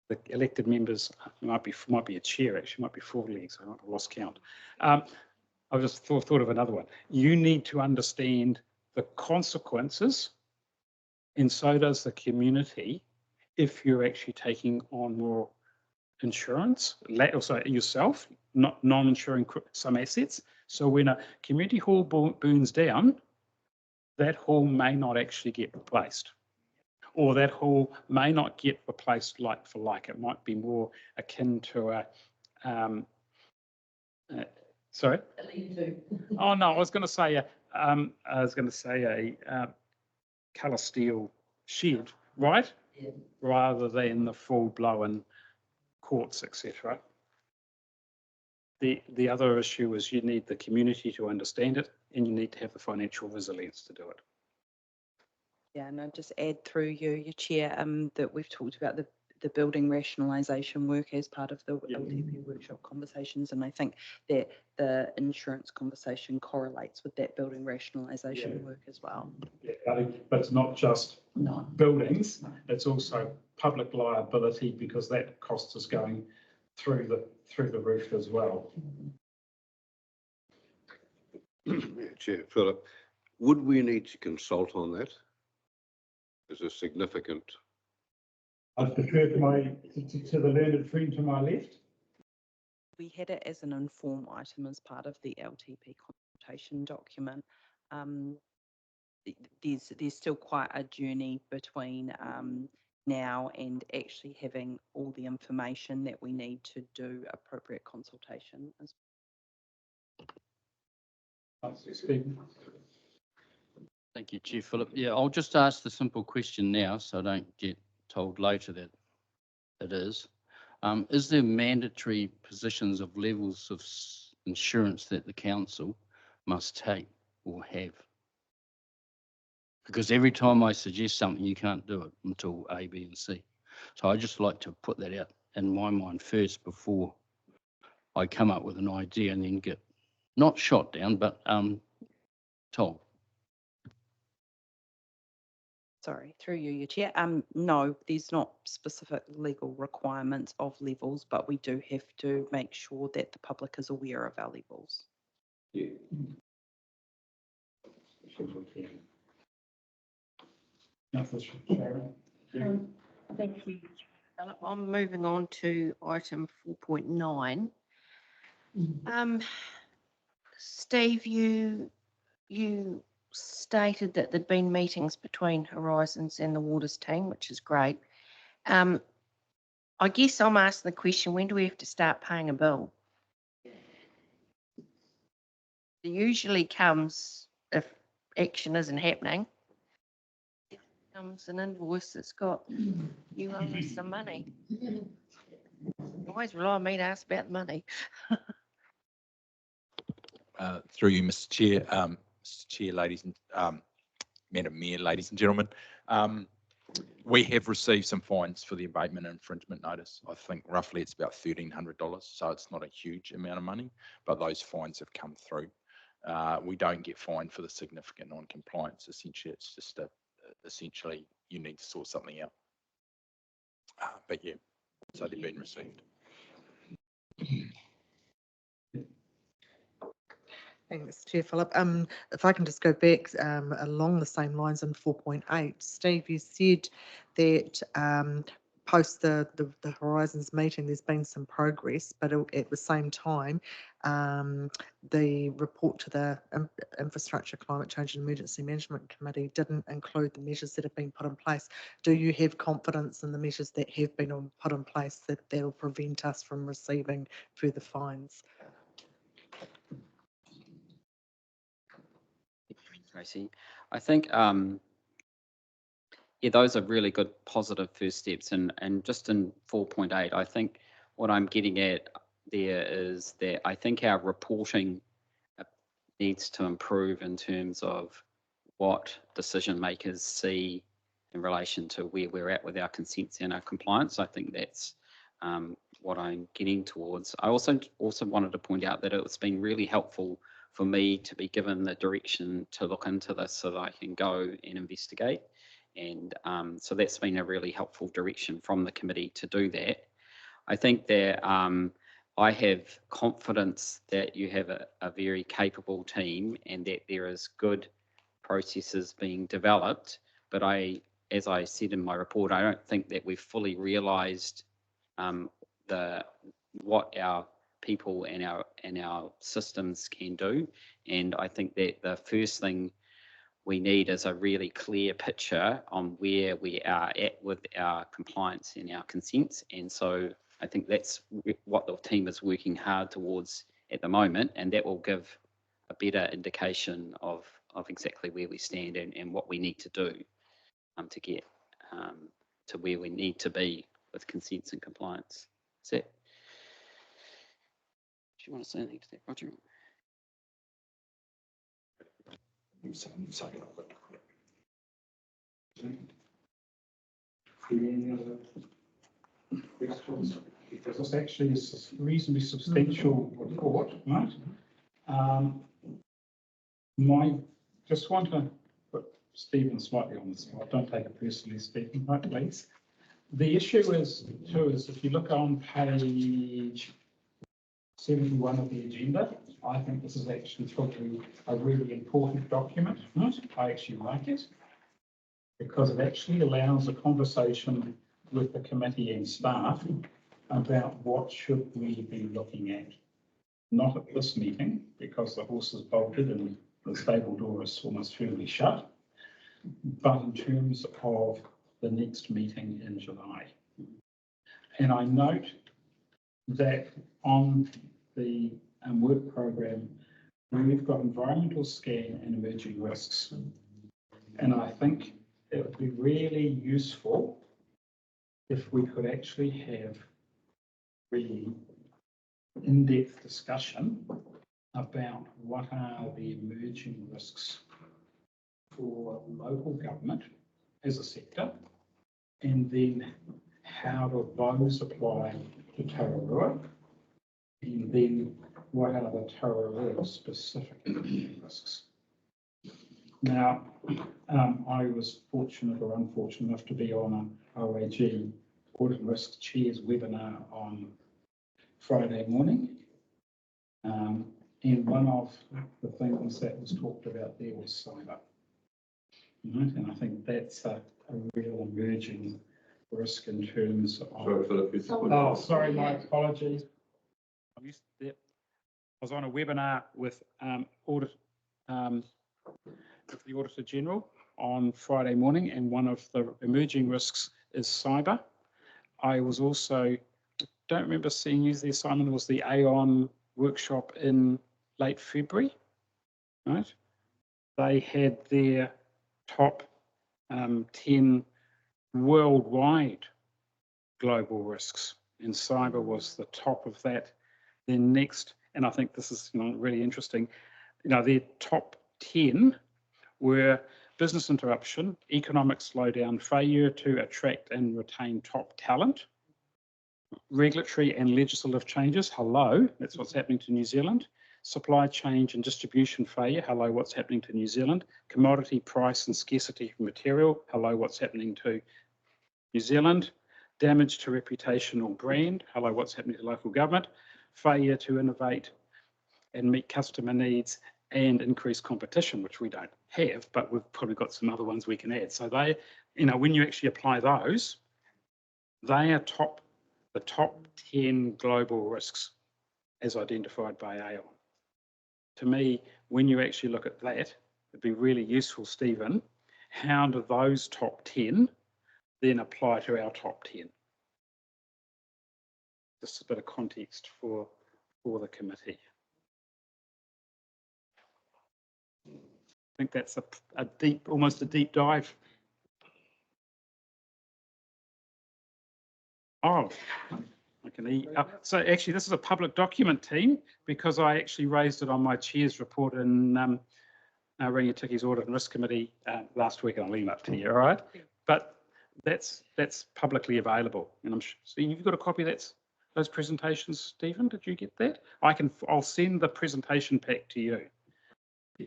the elected members. Might be a chair, actually, might be 4 legs. I lost count. I just thought of another one. You need to understand the consequences, and so does the community, if you're actually taking on more insurance, also yourself, not non-insuring some assets. So when a community hall burns down, that hall may not actually get replaced, or that hall may not get replaced like for like. It might be more akin to a, sorry? Oh no, I was going to say a colour steel shed, right? Yeah. Rather than the full-blown courts, etc. The other issue is you need the community to understand it, and you need to have the financial resilience to do it. Yeah, and I'd just add through your chair, that we've talked about the building rationalisation work as part of the LTP workshop conversations, and I think that the insurance conversation correlates with that building rationalisation work as well. Yeah, but it's not just buildings; it's also public liability, because that cost is going through the roof as well. Chair Philip, would we need to consult on that? Is a significant? I'd defer to the learned friend to my left. We had it as an inform item as part of the LTP consultation document. There's still quite a journey between now and actually having all the information that we need to do appropriate consultation. Thank you, Chair Philip. Yeah, I'll just ask the simple question now, so I don't get told later that it is. Is there mandatory positions of levels of insurance that the council must take or have? Because every time I suggest something, you can't do it until A, B, and C. So I just like to put that out in my mind first before I come up with an idea and then get not shot down, but told. Sorry, through you, your chair. No, there's not specific legal requirements of levels, but we do have to make sure that the public is aware of our levels. Yeah. Thank you, Philip. I'm moving on to item 4.9. Steve, you stated that there'd been meetings between Horizons and the Waters team, which is great. I guess I'm asking the question, when do we have to start paying a bill? It usually comes if action isn't happening. It comes an invoice that's got, you owe us some money. Always rely on me to ask about the money. Through you, Mr. Chair, Mr. Chair, ladies and Madam Mayor, ladies and gentlemen, we have received some fines for the abatement and infringement notice. I think roughly it's about $1,300, so it's not a huge amount of money, but those fines have come through. We don't get fined for the significant non-compliance. Essentially, it's just essentially you need to sort something out. But yeah, so they've been received. Thanks, Chair Philip. If I can just go back along the same lines in 4.8, Steve, you said that post the Horizons meeting, there's been some progress, but at the same time, the report to the Infrastructure, Climate Change and Emergency Management Committee didn't include the measures that have been put in place. Do you have confidence in the measures that have been put in place that will prevent us from receiving further fines? Tracy, I think yeah, those are really good positive first steps, and just in 4.8, I think what I'm getting at there is that I think our reporting needs to improve in terms of what decision makers see in relation to where we're at with our consents and our compliance. I think that's what I'm getting towards. I also wanted to point out that it's been really helpful for me to be given the direction to look into this so that I can go and investigate. And so that's been a really helpful direction from the committee to do that. I think that I have confidence that you have a very capable team and that there is good processes being developed. But as I said in my report, I don't think that we've fully realised what our people and our systems can do. And I think that the first thing we need is a really clear picture on where we are at with our compliance and our consents. And so I think that's what the team is working hard towards at the moment, and that will give a better indication of exactly where we stand and what we need to do to get to where we need to be with consents and compliance. Do you want to say anything to that, Roger? Because this actually is a reasonably substantial report, right? Just want to put Stephen slightly on the spot. Don't take it personally, Stephen, right, please. The issue is if you look on page 71 of the agenda, I think this is actually probably a really important document, right? I actually like it because it actually allows a conversation with the committee and staff about what should we be looking at. Not at this meeting, because the horse is bolted and the stable door is almost firmly shut, but in terms of the next meeting in July. And I note that on the work program, we've got environmental scan and emerging risks. And I think it would be really useful if we could actually have really in-depth discussion about what are the emerging risks for local government as a sector, and then how do those apply to Tararua, and then what are the Tararua specific emerging risks. Now, I was fortunate or unfortunate enough to be on an OAG Audit and Risk Chairs webinar on Friday morning. And one of the things that was talked about there was cyber. Right? And I think that's a real emerging risk in terms of. Sorry, Philip. Oh, sorry, my apologies. I was on a webinar with with the Auditor General on Friday morning, and one of the emerging risks is cyber. I was also, don't remember seeing you there, Simon, was the Aon workshop in late February, right? They had their top 10 worldwide global risks, and cyber was the top of that. Then next, and I think this is really interesting, their top 10 were business interruption, economic slowdown, failure to attract and retain top talent, regulatory and legislative changes, hello, that's what's happening to New Zealand, supply chain and distribution failure, hello, what's happening to New Zealand, commodity price and scarcity of material, hello, what's happening to New Zealand, damage to reputation or brand, hello, what's happening to local government, failure to innovate and meet customer needs, and increase competition, which we don't have, but we've probably got some other ones we can add. So they, when you actually apply those, they are the top 10 global risks as identified by Aon. To me, when you actually look at that, it'd be really useful, Stephen, how do those top 10 then apply to our top 10? Just a bit of context for the committee. I think that's almost a deep dive. Oh, So actually, this is a public document, team, because I actually raised it on my chair's report in Rangitiki's Audit and Risk Committee last week, and I'll email it to you, all right? But that's publicly available, and I'm sure, so you've got a copy of those presentations, Stephen? Did you get that? I'll send the presentation pack to you,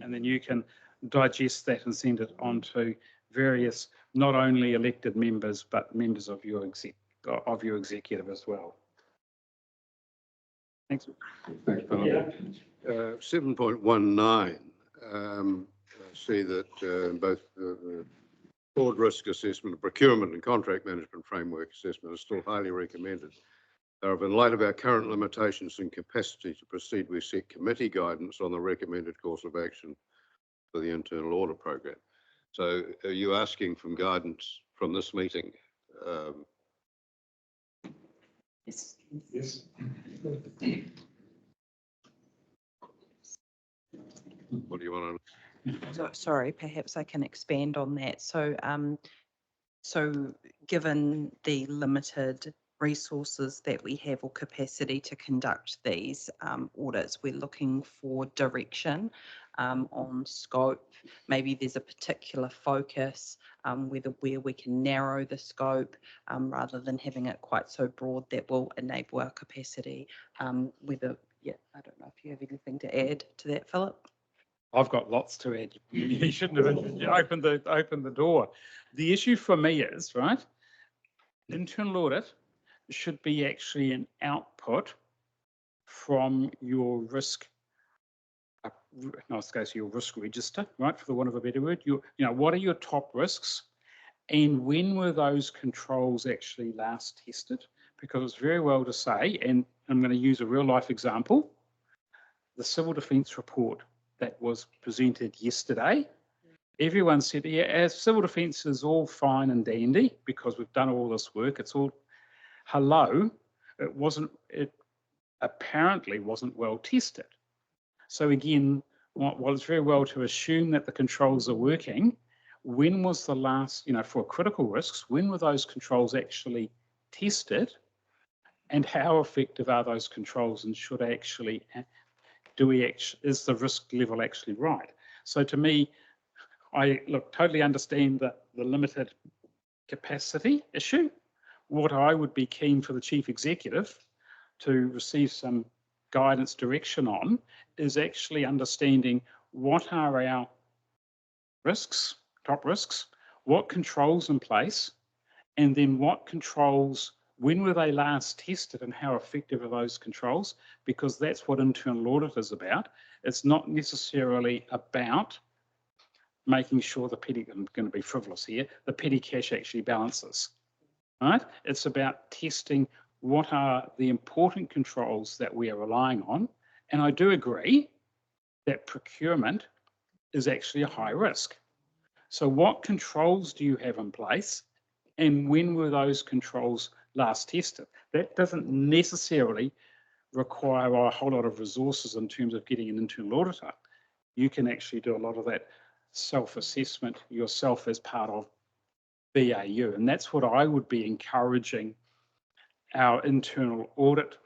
and then you can digest that and send it on to various, not only elected members, but members of your executive as well. Thanks. Thanks, Philip. 7.19, I see that both the board risk assessment, procurement and contract management framework assessment are still highly recommended. However, in light of our current limitations and capacity to proceed, we set committee guidance on the recommended course of action for the internal audit program. So are you asking for guidance from this meeting? Yes. Yes. What do you want to? So, sorry, perhaps I can expand on that. So, so given the limited resources that we have or capacity to conduct these audits, we're looking for direction on scope. Maybe there's a particular focus, where we can narrow the scope rather than having it quite so broad that will enable our capacity. Yeah, I don't know if you have anything to add to that, Philip. I've got lots to add. You shouldn't have opened the door. The issue for me is, right, internal audit should be actually an output from your risk, in this case, your risk register, right, for the want of a better word. What are your top risks, and when were those controls actually last tested? Because it's very well to say, and I'm going to use a real life example, the civil defence report that was presented yesterday. Everyone said, yeah, as civil defence is all fine and dandy because we've done all this work. It's all, hello, it apparently wasn't well tested. So again, while it's very well to assume that the controls are working, when was the last, for critical risks, when were those controls actually tested? And how effective are those controls, and should actually, is the risk level actually right? So to me, I totally understand the limited capacity issue. What I would be keen for the chief executive to receive some guidance direction on is actually understanding what are our risks, top risks, what controls in place, and then what controls, when were they last tested, and how effective are those controls? Because that's what internal audit is about. It's not necessarily about making sure the petty, I'm going to be frivolous here, the petty cash actually balances, right? It's about testing what are the important controls that we are relying on. And I do agree that procurement is actually a high risk. So what controls do you have in place, and when were those controls last tested? That doesn't necessarily require a whole lot of resources in terms of getting an internal auditor. You can actually do a lot of that self-assessment yourself as part of BAU. And that's what I would be encouraging our internal audit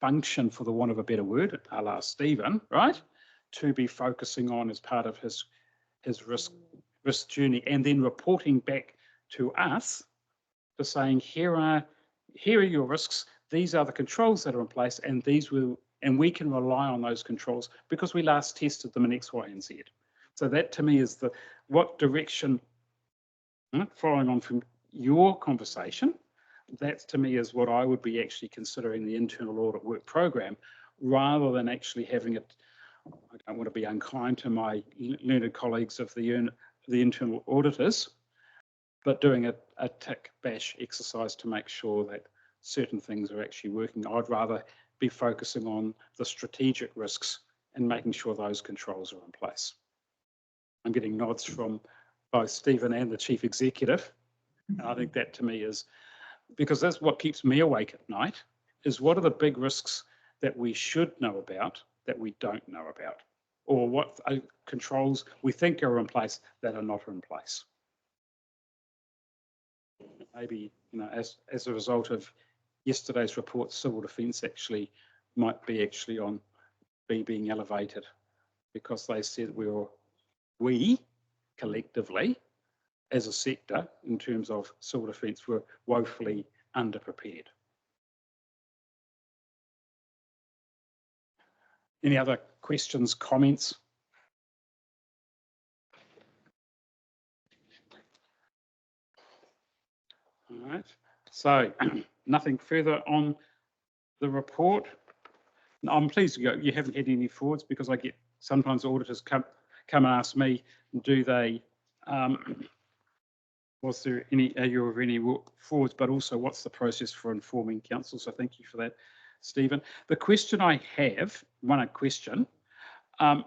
function, for the want of a better word, a la Stephen, right, to be focusing on as part of his risk journey, and then reporting back to us for saying, here are your risks, these are the controls that are in place, and we can rely on those controls because we last tested them in X, Y, and Z. So that to me is what direction, following on from your conversation, that to me is what I would be actually considering the internal audit work program, rather than actually having it, I don't want to be unkind to my learned colleagues of the internal auditors, but doing a tick bash exercise to make sure that certain things are actually working. I'd rather be focusing on the strategic risks and making sure those controls are in place. I'm getting nods from both Stephen and the chief executive. And I think that to me is, because that's what keeps me awake at night, is what are the big risks that we should know about that we don't know about, or what controls we think are in place that are not in place. Maybe, as a result of yesterday's report, civil defence actually might be actually on being elevated, because they said we collectively as a sector in terms of civil defence were woefully underprepared. Any other questions, comments? All right, so nothing further on the report. I'm pleased you haven't had any forwards, because I get sometimes auditors come and ask me, do they, was there any, are you of any forwards, but also what's the process for informing council? So thank you for that, Stephen. The question I have, question, on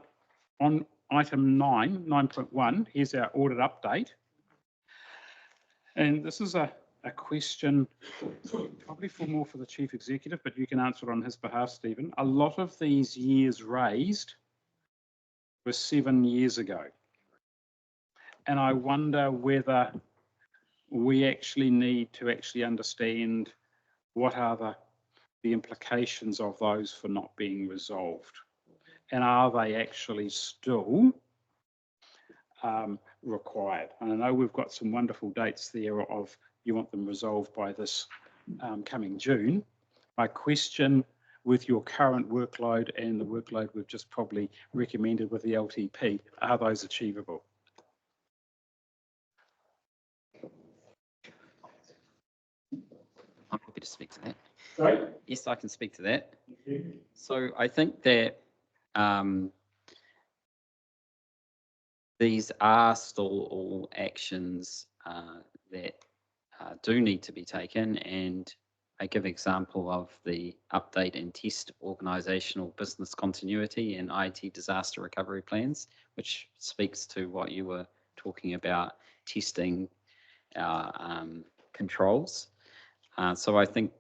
item 9.1, here's our audit update. And this is a question probably more for the Chief Executive, but you can answer it on his behalf, Stephen. A lot of these years raised were 7 years ago. And I wonder whether we actually need to actually understand what are the implications of those for not being resolved. And are they actually still required? And I know we've got some wonderful dates there of you want them resolved by this coming June. My question, with your current workload and the workload we've just probably recommended with the LTP, are those achievable? I'm happy to speak to that. Sorry? Yes, I can speak to that. So I think that these are still all actions that do need to be taken, and I give example of the update and test organisational business continuity and IT disaster recovery plans, which speaks to what you were talking about, testing our controls. So I think,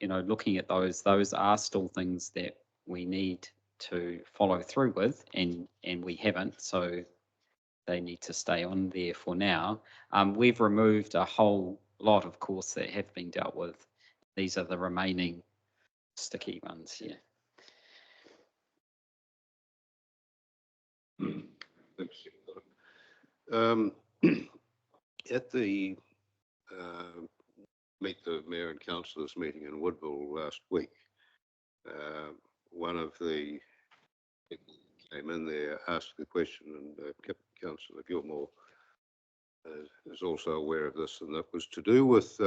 looking at those are still things that we need to follow through with, and we haven't, so they need to stay on there for now. We've removed a whole lot, of course, that have been dealt with. These are the remaining sticky ones, yeah. At the Meet the Mayor and Councillors meeting in Woodville last week, one of the people came in there, asked the question, and Councillor Gilmore is also aware of this, and that was to do with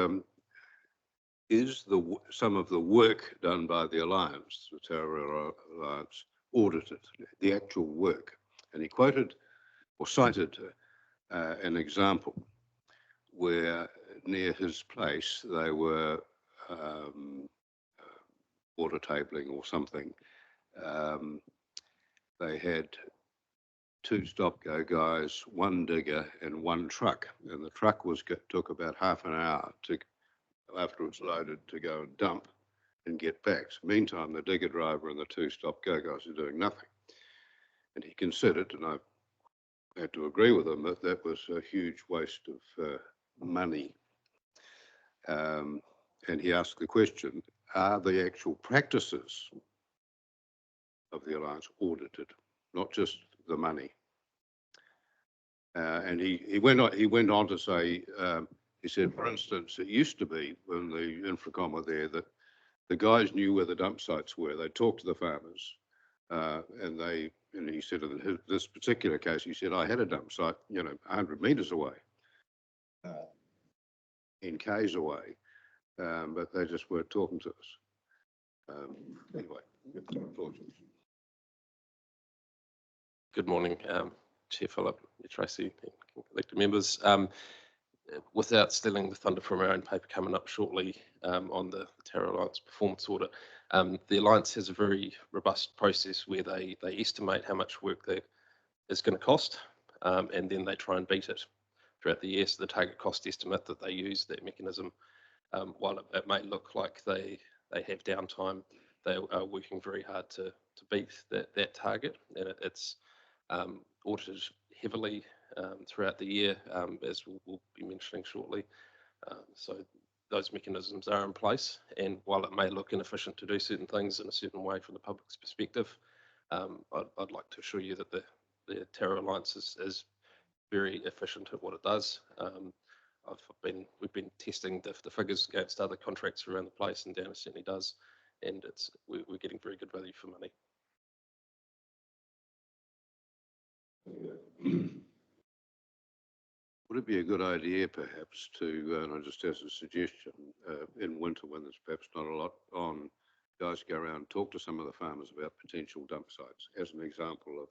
is some of the work done by the Alliance, the Terror Alliance, audited, the actual work. And he quoted or cited an example where near his place they were water tabling or something. They had 2 stop-go guys, 1 digger and 1 truck, and the truck took about half an hour after it was loaded to go and dump and get back. So meantime, the digger driver and the 2 stop-go guys are doing nothing. And he considered, and I had to agree with him, that was a huge waste of money. And he asked the question, are the actual practices of the Alliance audited, not just the money? And he went on to say, he said, for instance, it used to be when the Infracom were there that the guys knew where the dump sites were. They talked to the farmers, and he said in this particular case, he said, I had a dump site, 100 metres away, 10 k's away, but they just weren't talking to us. Anyway, apologies. Good morning, Chair Phillip, Tracy, elected members. Without stealing the thunder from our own paper coming up shortly on the Terror Alliance performance audit, the Alliance has a very robust process where they estimate how much work that is going to cost, and then they try and beat it throughout the year. So the target cost estimate that they use, that mechanism, while it may look like they have downtime, they are working very hard to beat that target, and it's audited heavily throughout the year, as we'll be mentioning shortly. So those mechanisms are in place. And while it may look inefficient to do certain things in a certain way from the public's perspective, I'd like to assure you that the Terra Alliance is very efficient at what it does. We've been testing the figures against other contracts around the place, and Downer certainly does, and we're getting very good value for money. Would it be a good idea perhaps to, and I just as a suggestion, in winter when there's perhaps not a lot on, guys go around and talk to some of the farmers about potential dump sites as an example of,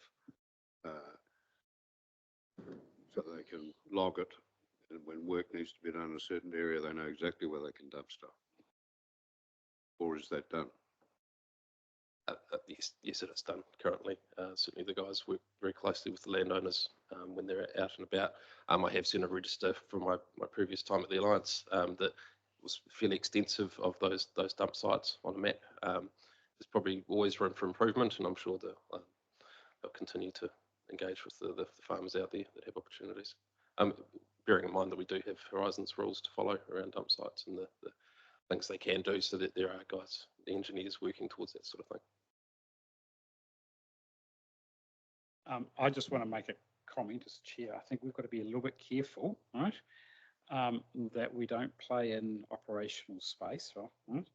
so they can log it, and when work needs to be done in a certain area, they know exactly where they can dump stuff. Or is that done? Yes, it is done currently. Certainly the guys work very closely with the landowners when they're out and about. I have seen a register from my previous time at the Alliance that was fairly extensive of those dump sites on a map. There's probably always room for improvement, and I'm sure they'll continue to engage with the farmers out there that have opportunities. Bearing in mind that we do have Horizons rules to follow around dump sites and the things they can do, so that there are guys, the engineers working towards that sort of thing. I just want to make a comment as chair. I think we've got to be a little bit careful, right? That we don't play in operational space, right?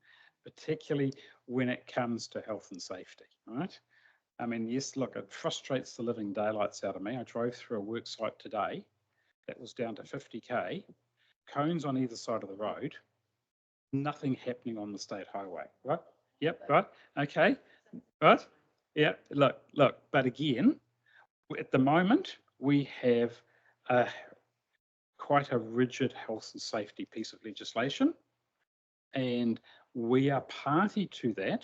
Particularly when it comes to health and safety, right? I mean, yes, look, it frustrates the living daylights out of me. I drove through a work site today that was down to 50k, cones on either side of the road, nothing happening on the state highway, right? Yep, right, okay, right? Yeah, look, but again, at the moment, we have quite a rigid health and safety piece of legislation, and we are party to that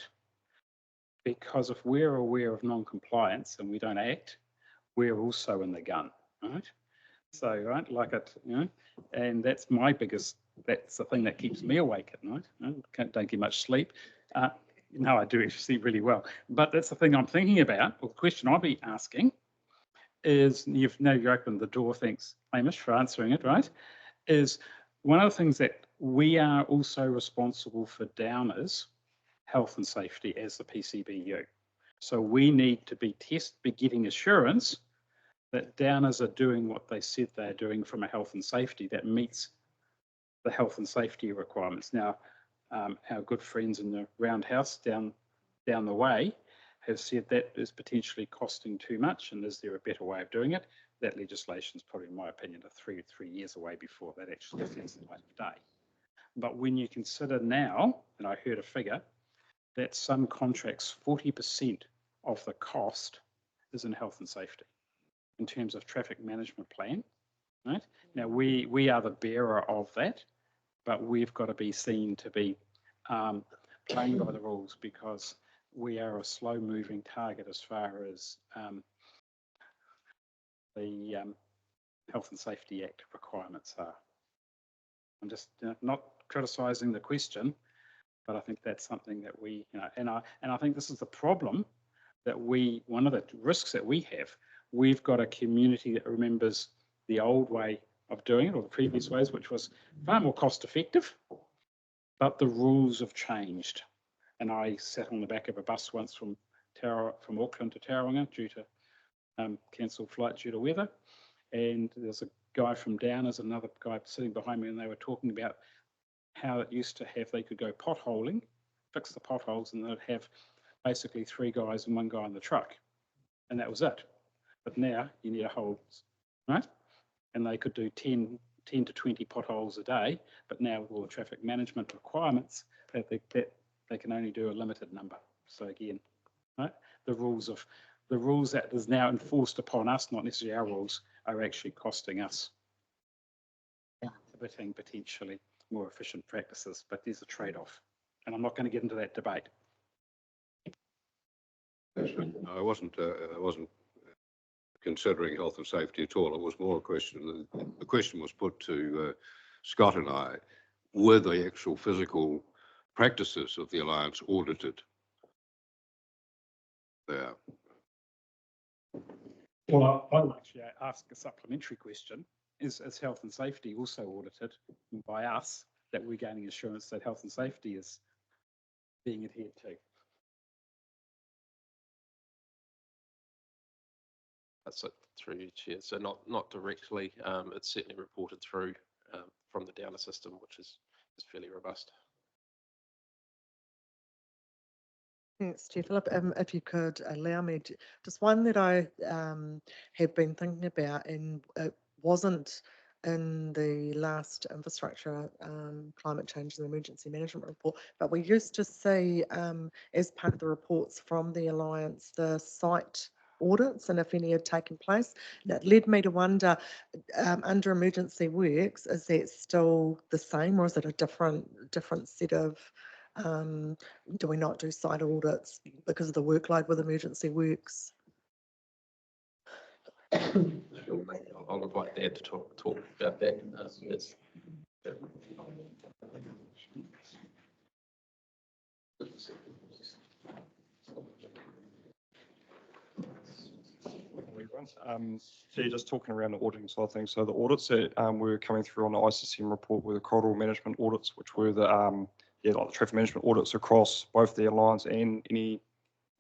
because if we're aware of non-compliance and we don't act, we're also in the gun, right? So, right, like it, you know, and that's my biggest, that's the thing that keeps me awake at night. Don't get much sleep. No, I do sleep really well, but that's the thing I'm thinking about. Well, the question I'll be asking is, you opened the door, thanks, Hamish, for answering it, right? Is one of the things that we are also responsible for Downer's health and safety as the PCBU. So we need to be getting assurance that Downers are doing what they said they're doing from a health and safety that meets the health and safety requirements. Now, our good friends in the roundhouse down the way have said that is potentially costing too much, and is there a better way of doing it? That legislation is probably, in my opinion, three years away before that actually sees the light of day. But when you consider now, and I heard a figure, that some contracts, 40% of the cost is in health and safety in terms of traffic management plan, right? Now, we are the bearer of that, but we've got to be seen to be playing by the rules, because we are a slow-moving target as far as the Health and Safety Act requirements are. I'm just not criticising the question, but I think that's something that we, and I think this is the problem that one of the risks that we have. We've got a community that remembers the old way of doing it, or the previous ways, which was far more cost effective, but the rules have changed. And I sat on the back of a bus once from Auckland to Tauranga due to cancelled flight due to weather. And there's a guy from Downers, another guy sitting behind me, and they were talking about how it used to have, they could go potholing, fix the potholes, and they'd have basically 3 guys and 1 guy in the truck. And that was it. But now you need a whole, right? And they could do 10 to 20 potholes a day, but now with all the traffic management requirements, they can only do a limited number. So again, right, the rules that is now enforced upon us, not necessarily our rules, are actually costing us, inhibiting potentially more efficient practices. But there's a trade-off, and I'm not going to get into that debate. No, I wasn't considering health and safety at all. It was more a question. The question was put to Scott and I: were the actual physical practices of the Alliance audited there? Well, I'll actually ask a supplementary question. Is health and safety also audited by us that we're gaining assurance that health and safety is being adhered to. That's it through you, Chair. So not directly, it's certainly reported through from the Downer system, which is fairly robust. Thanks, Chair Philip. If you could allow me to, just one that I have been thinking about, and it wasn't in the last infrastructure climate change and emergency management report, but we used to see as part of the reports from the Alliance, the site audits and if any had taken place. That led me to wonder, under emergency works, is that still the same or is it a different set of do we not do site audits because of the workload with emergency works? I'll invite Dad to talk about that. Yes. So you're just talking around the auditing side of things. So the audits that were coming through on the ICCM report were the corridor management audits, which were the like the traffic management audits across both the Alliance and any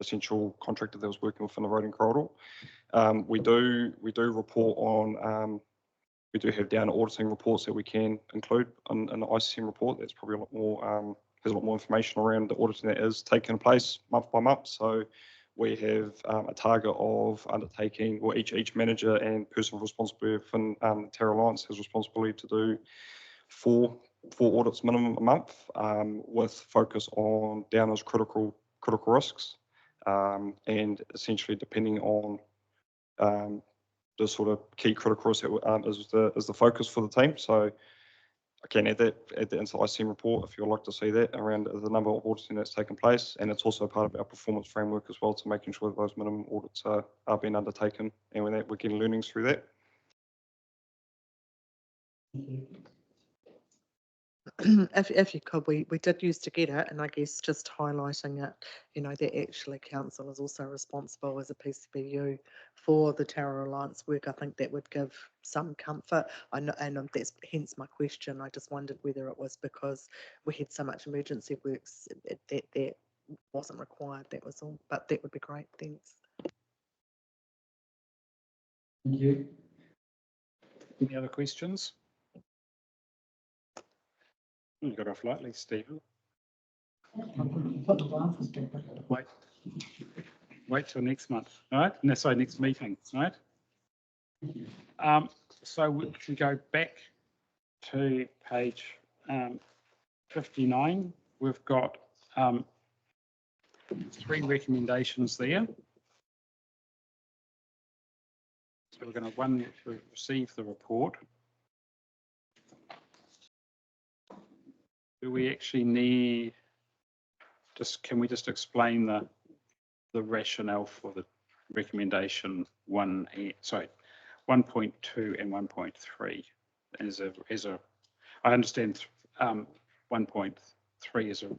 essential contractor that was working within the road and corridor. We do report on. We do have down auditing reports that we can include in the ICCM report. That's probably a lot more has a lot more information around the auditing that is taking place month by month. So we have a target of undertaking, or each manager and person responsible within the Terra Alliance has responsibility to do four audits minimum a month, with focus on Downer's critical risks, and essentially depending on the sort of key critical risks that is the focus for the team. So I can add that into the ICM report if you'd like to see that around the number of auditing that's taken place, and it's also part of our performance framework as well to making sure that those minimum audits are being undertaken, and with that we're getting learnings through that. If you could, we did used to get it, and I guess just highlighting it, that actually council is also responsible as a PCBU for the Terra Alliance work. I think that would give some comfort. I know, and that's hence my question. I just wondered whether it was because we had so much emergency works that wasn't required. That was all. But that would be great. Thanks. Thank you. Any other questions? You got off lightly, Stephen. Wait till next month, all right? No, sorry, next meeting, all right? So we can go back to page 59. We've got 3 recommendations there. So we're going to receive the report. Do we actually need, can we just explain the rationale for the recommendation 1.2 and 1.3 as a I understand 1.3 is a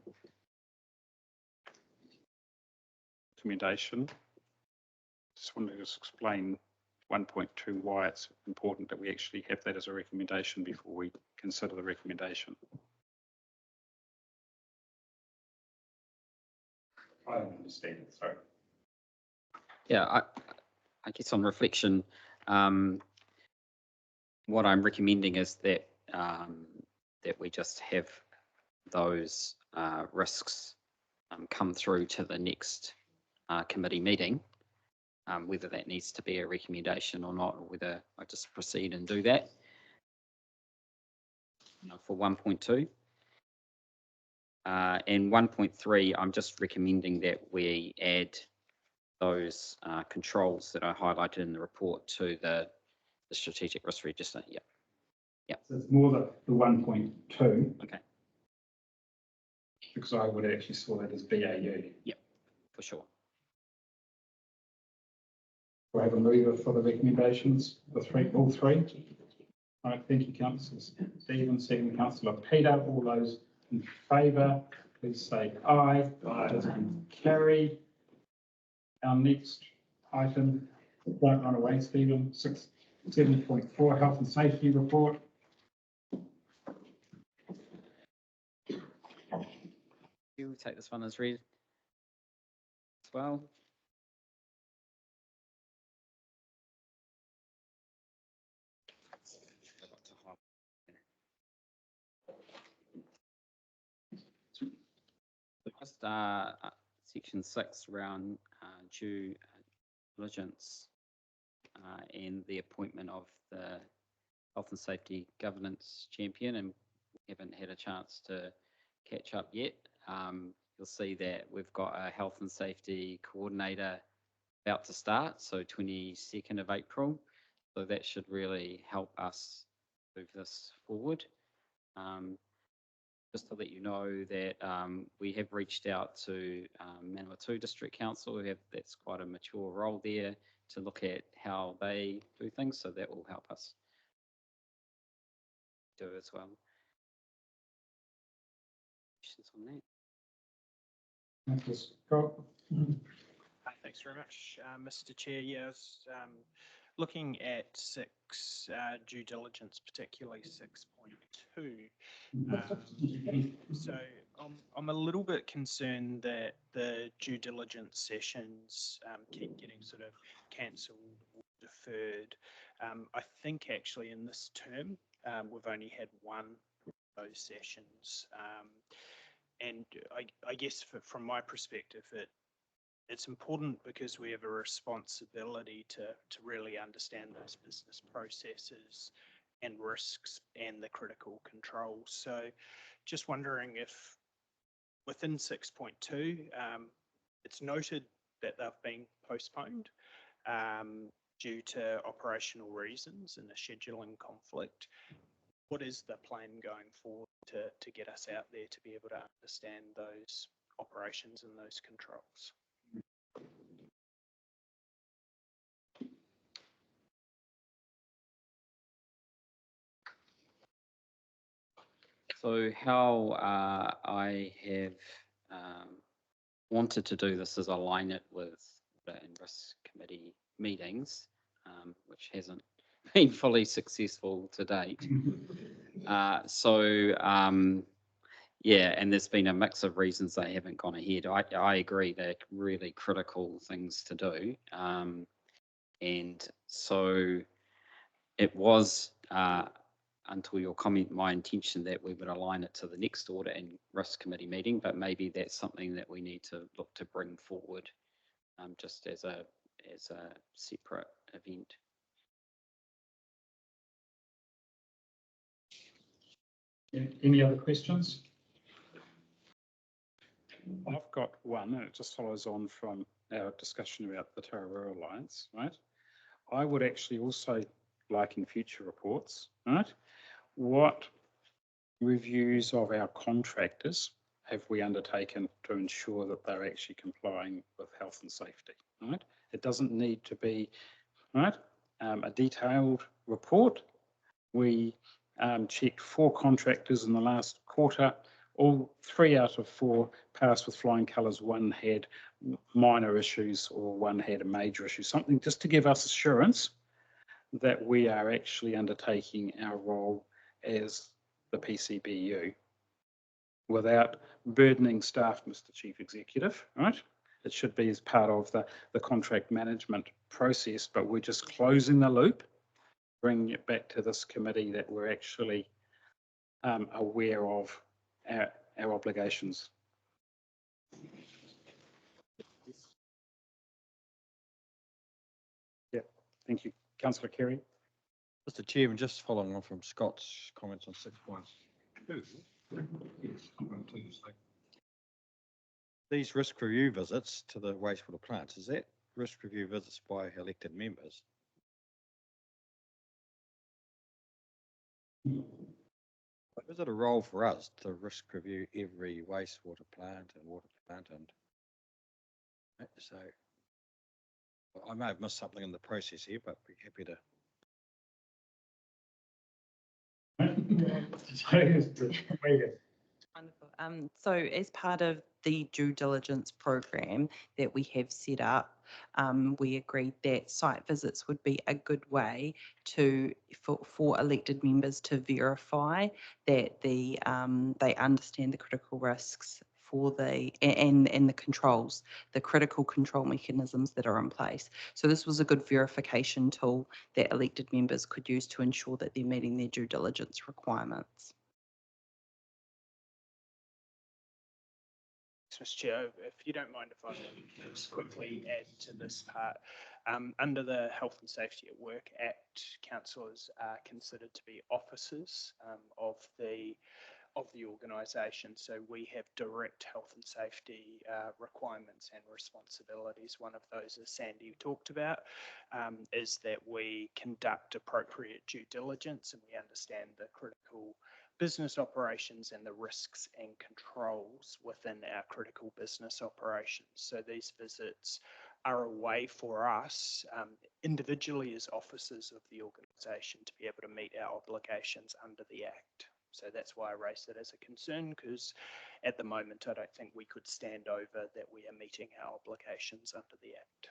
recommendation. Just wanted to explain 1.2 why it's important that we actually have that as a recommendation before we consider the recommendation. I don't understand it, sorry. Yeah, I guess on reflection, what I'm recommending is that that we just have those risks come through to the next committee meeting, whether that needs to be a recommendation or not, or whether I just proceed and do that. For 1.2. And 1.3, I'm just recommending that we add those controls that I highlighted in the report to the strategic risk register. Yeah. Yeah. So it's more the 1.2. Okay. Because I would actually saw that as BAU. Yeah, for sure. Do I have a mover for the recommendations? All three? All right, thank you, Councillors. Stephen, second, Councillor Peter. All those in favour, please say aye. Aye. That's been carried. Our next item, don't run away, Stephen, 7.4 Health and Safety Report. we take this one as read as well? Just section 6 around due diligence and the appointment of the health and safety governance champion, and we haven't had a chance to catch up yet. You'll see that we've got a health and safety coordinator about to start, so 22nd of April. So that should really help us move this forward. Just to let you know that we have reached out to Manawatu District Council. That's quite a mature role there to look at how they do things, so that will help us do as well. Questions on that? Thank you, Scott. Thanks very much, Mr. Chair. Yes, looking at 6 due diligence, particularly 6.2. So I'm a little bit concerned that the due diligence sessions keep getting sort of cancelled or deferred. I think actually in this term we've only had one of those sessions, and I guess from my perspective it's important because we have a responsibility to really understand those business processes and risks and the critical controls. So just wondering if within 6.2, it's noted that they've been postponed due to operational reasons and a scheduling conflict. What is the plan going forward to get us out there to be able to understand those operations and those controls? So how I have wanted to do this is align it with the risk committee meetings, which hasn't been fully successful to date. Yeah, and there's been a mix of reasons they haven't gone ahead. I agree they're really critical things to do. And so it was, until your comment, my intention that we would align it to the next audit and risk committee meeting, but maybe that's something that we need to look to bring forward just as a separate event. Any other questions? I've got one, and it just follows on from our discussion about the Tararua Alliance, right? I would actually also like in future reports, right? What reviews of our contractors have we undertaken to ensure that they're actually complying with health and safety, right? It doesn't need to be, right, a detailed report. We checked 4 contractors in the last quarter. All 3 out of 4 passed with flying colours. 1 had minor issues or 1 had a major issue, something just to give us assurance that we are actually undertaking our role as the PCBU without burdening staff, Mr. Chief Executive, right? It should be as part of the contract management process, but we're just closing the loop, bringing it back to this committee that we're actually aware of our obligations. Yeah, thank you. Councillor Kerry. Mr. Chairman, just following on from Scott's comments on 6.2. These risk review visits to the wastewater plants, is that risk review visits by elected members? Is it a role for us to risk review every wastewater plant and water plant? And so I may have missed something in the process here, but be happy to. Wonderful. So as part of the due diligence program that we have set up, we agreed that site visits would be a good way for elected members to verify that they understand the critical risks for and the controls, the critical control mechanisms that are in place. So this was a good verification tool that elected members could use to ensure that they're meeting their due diligence requirements. Mr. Chair, if you don't mind if I just quickly add to this part. Under the Health and Safety at Work Act, councillors are considered to be officers of the organisation. So we have direct health and safety requirements and responsibilities. One of those, as Sandy talked about, is that we conduct appropriate due diligence and we understand the critical business operations and the risks and controls within our critical business operations. So these visits are a way for us individually as officers of the organisation to be able to meet our obligations under the Act. So that's why I raised it as a concern, because at the moment I don't think we could stand over that we are meeting our obligations under the Act.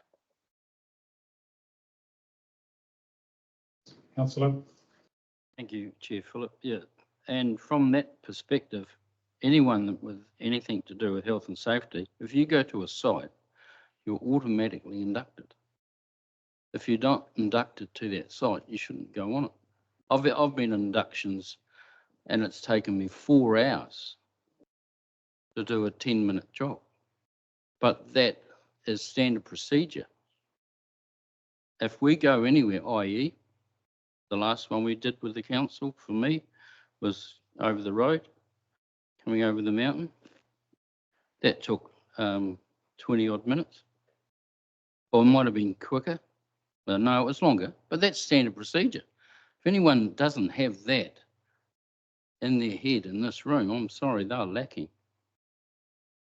Councillor. Thank you, Chair Phillip. Yeah, and from that perspective, anyone with anything to do with health and safety, if you go to a site, you're automatically inducted. If you're not inducted to that site, you shouldn't go on it. I've been in inductions and it's taken me 4 hours to do a 10-minute job. But that is standard procedure. If we go anywhere, i.e. the last one we did with the council for me was over the road, coming over the mountain. That took 20 odd minutes. Or it might have been quicker. Well, no, it was longer, but that's standard procedure. If anyone doesn't have that in their head in this room, I'm sorry, they're lacking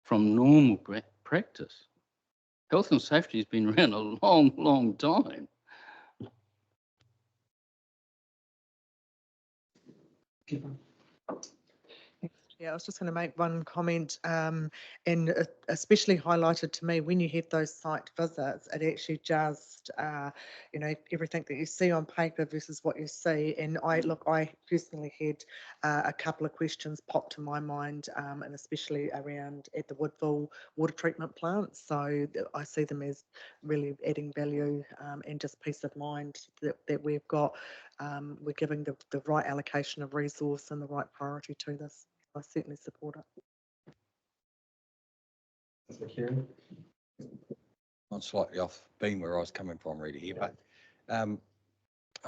from normal practice. Health and safety has been around a long, long time. Yeah, I was just going to make one comment, and especially highlighted to me when you have those site visits, it actually just, everything that you see on paper versus what you see. And I personally had a couple of questions pop to my mind, and especially around at the Woodville water treatment plant. So I see them as really adding value and just peace of mind that we've got. We're giving the right allocation of resource and the right priority to this. I certainly support it. I'm slightly off beam where I was coming from really here, but I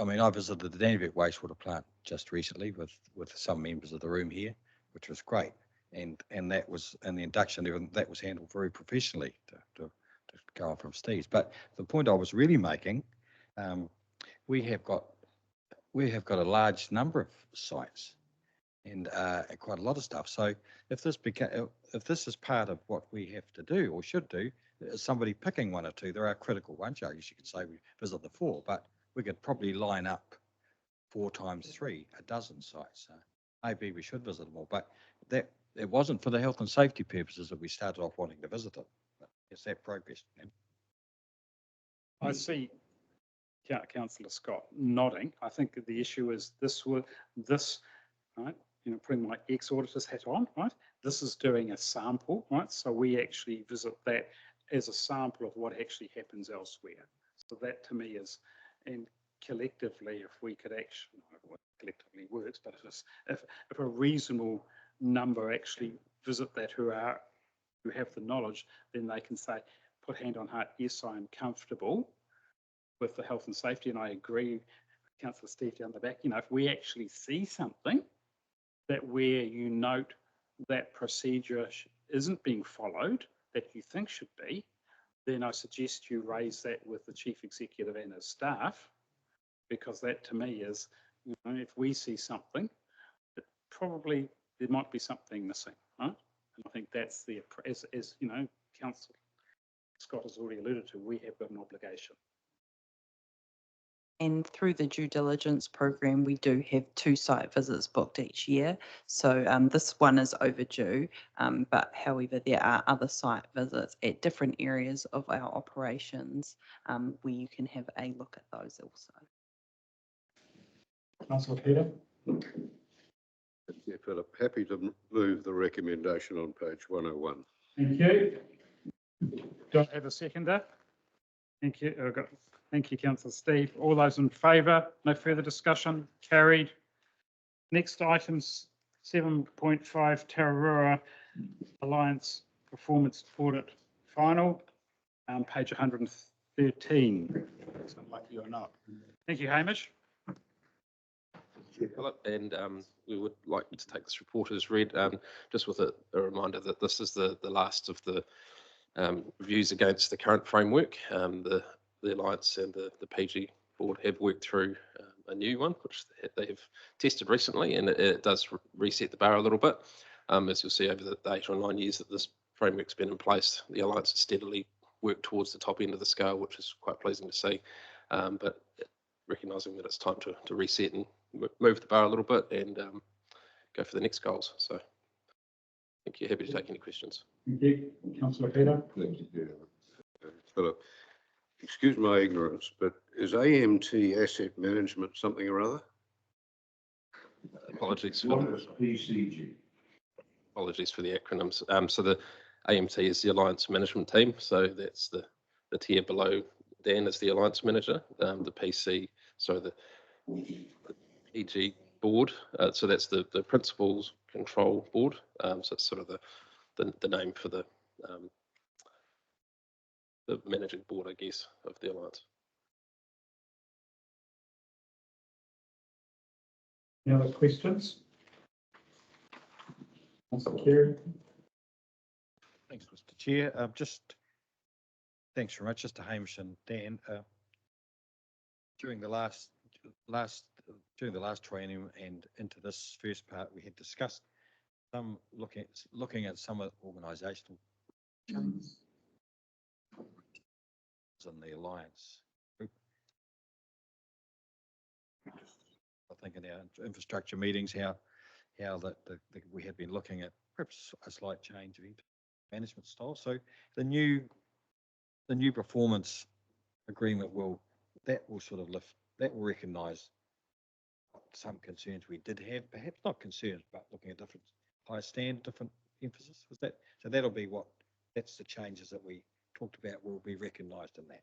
mean, I visited the Dannevirke wastewater plant just recently with some members of the room here, which was great. And that was, and the induction, that was handled very professionally to go on from Steve's. But the point I was really making, we have got a large number of sites and quite a lot of stuff. So if this is part of what we have to do or should do, somebody picking one or two, there are critical ones. I guess you could say we visit the 4, but we could probably line up 4 times 3, a dozen sites. So maybe we should visit them all, but that it wasn't for the health and safety purposes that we started off wanting to visit them. But it's that progress. I see Councillor Scott nodding. I think that the issue is this, right? Putting my ex-auditor's hat on, right? This is doing a sample, right? So we actually visit that as a sample of what actually happens elsewhere. So that to me is, and collectively, if we could actually, I don't know what collectively works, but if a reasonable number actually visit that who have the knowledge, then they can say, put hand on heart, yes, I am comfortable with the health and safety, and I agree with Councillor Steve down the back. If we actually see something that where you note that procedure isn't being followed, that you think should be, then I suggest you raise that with the Chief Executive and his staff, because that to me is, if we see something, that probably there might be something missing, right? And I think that's as Councillor Scott has already alluded to, we have got an obligation. And through the due diligence program, we do have 2 site visits booked each year. So this one is overdue, but however, there are other site visits at different areas of our operations where you can have a look at those also. Councillor Peter. Yeah, Philip, happy to move the recommendation on page 101. Thank you. Do I have a seconder? Thank you. Thank you, Councillor Steve. All those in favour? No further discussion? Carried. Next items, 7.5 Tararua Alliance Performance Audit Final, page 113. So like you or not. Thank you, Hamish. Philip, and we would like to take this report as read, just with a reminder that this is the last of the reviews against the current framework. The Alliance and the PG board have worked through a new one, which they have tested recently, and it does reset the bar a little bit. As you'll see over the 8 or 9 years that this framework's been in place, the Alliance has steadily worked towards the top end of the scale, which is quite pleasing to see. But recognising that it's time to reset and move the bar a little bit and go for the next goals. So thank you. Happy to take any questions. Thank you. Councillor Peter. Thank you. Philip, excuse my ignorance, but is AMT asset management something or other? Apologies What for is PCG? apologies for the acronyms. So the AMT is the Alliance Management Team. So that's the tier below Dan is the Alliance Manager. The PC, so the PG board. So that's the Principals Control Board. So it's sort of the name for the managing board, I guess, of the Alliance. Any other questions? Councillor Carey. Thanks, Mr. Chair. Thanks very much, just to Hamish and Dan. During the last training and into this first part, we had discussed some looking at some of the organisational changes in the Alliance group. I think in our infrastructure meetings, how we had been looking at perhaps a slight change of management style. So the new performance agreement will sort of that will recognise some concerns we did have, perhaps not concerns, but looking at different higher standard, different emphasis. Was that so? That'll be that's the changes that we talked about will be recognised in that.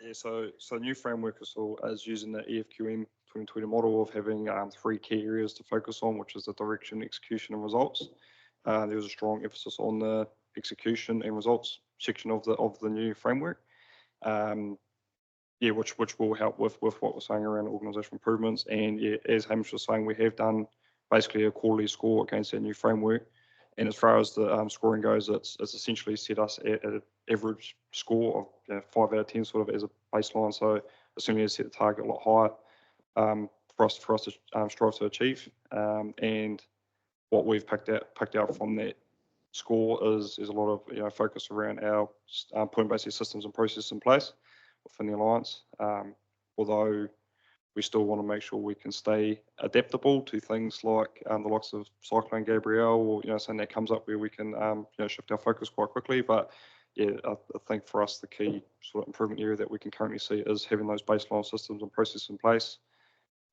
Yeah, so new framework is all as using the EFQM 2020 model of having 3 key areas to focus on, which is the direction, execution, and results. There was a strong emphasis on the execution and results section of the new framework. Yeah, which will help with what we're saying around organisational improvements. And yeah, as Hamish was saying, we have done basically a quarterly score against that new framework. And as far as the scoring goes, it's essentially set us at an average score of 5 out of 10, sort of as a baseline. So assuming to set the target a lot higher for us to strive to achieve. And what we've picked out from that score is a lot of focus around our putting basic systems and processes in place within the Alliance. Although we still want to make sure we can stay adaptable to things like the likes of Cyclone Gabrielle, or something that comes up where we can shift our focus quite quickly. But yeah, I think for us the key sort of improvement area that we can currently see is having those baseline systems and processes in place,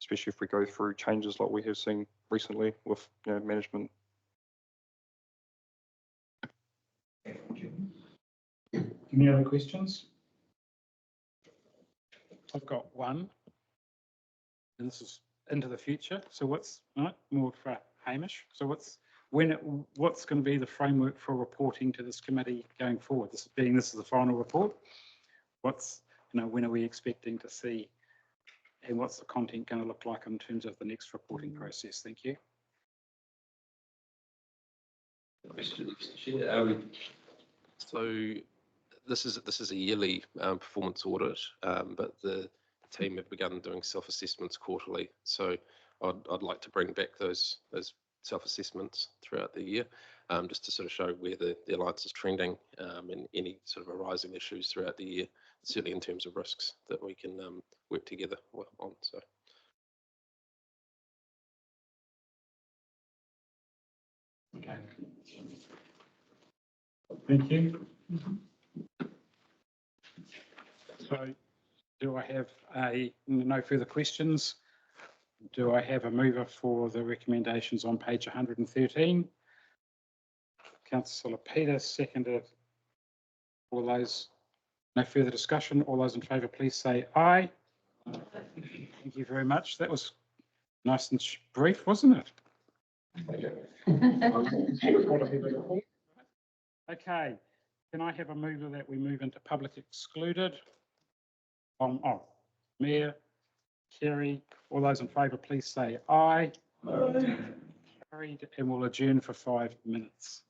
especially if we go through changes like we have seen recently with management. Any other questions? I've got one. And this is into the future. So what's more for Hamish? So what's going to be the framework for reporting to this committee going forward? This is the final report. What's when are we expecting to see, and what's the content going to look like in terms of the next reporting process? Thank you. So this is a yearly performance audit, but the team have begun doing self-assessments quarterly. So I'd like to bring back those self-assessments throughout the year, just to sort of show where the Alliance is trending and any sort of arising issues throughout the year, certainly in terms of risks that we can work together on. So. Okay. Thank you. So do I have no further questions? Do I have a mover for the recommendations on page 113? Councillor Peter, seconded. All those, no further discussion. All those in favour, please say aye. Thank you very much. That was nice and brief, wasn't it? Okay, can I have a mover that we move into public excluded? Mayor, Kerry, all those in favour, please say aye. Carried, and we'll adjourn for 5 minutes.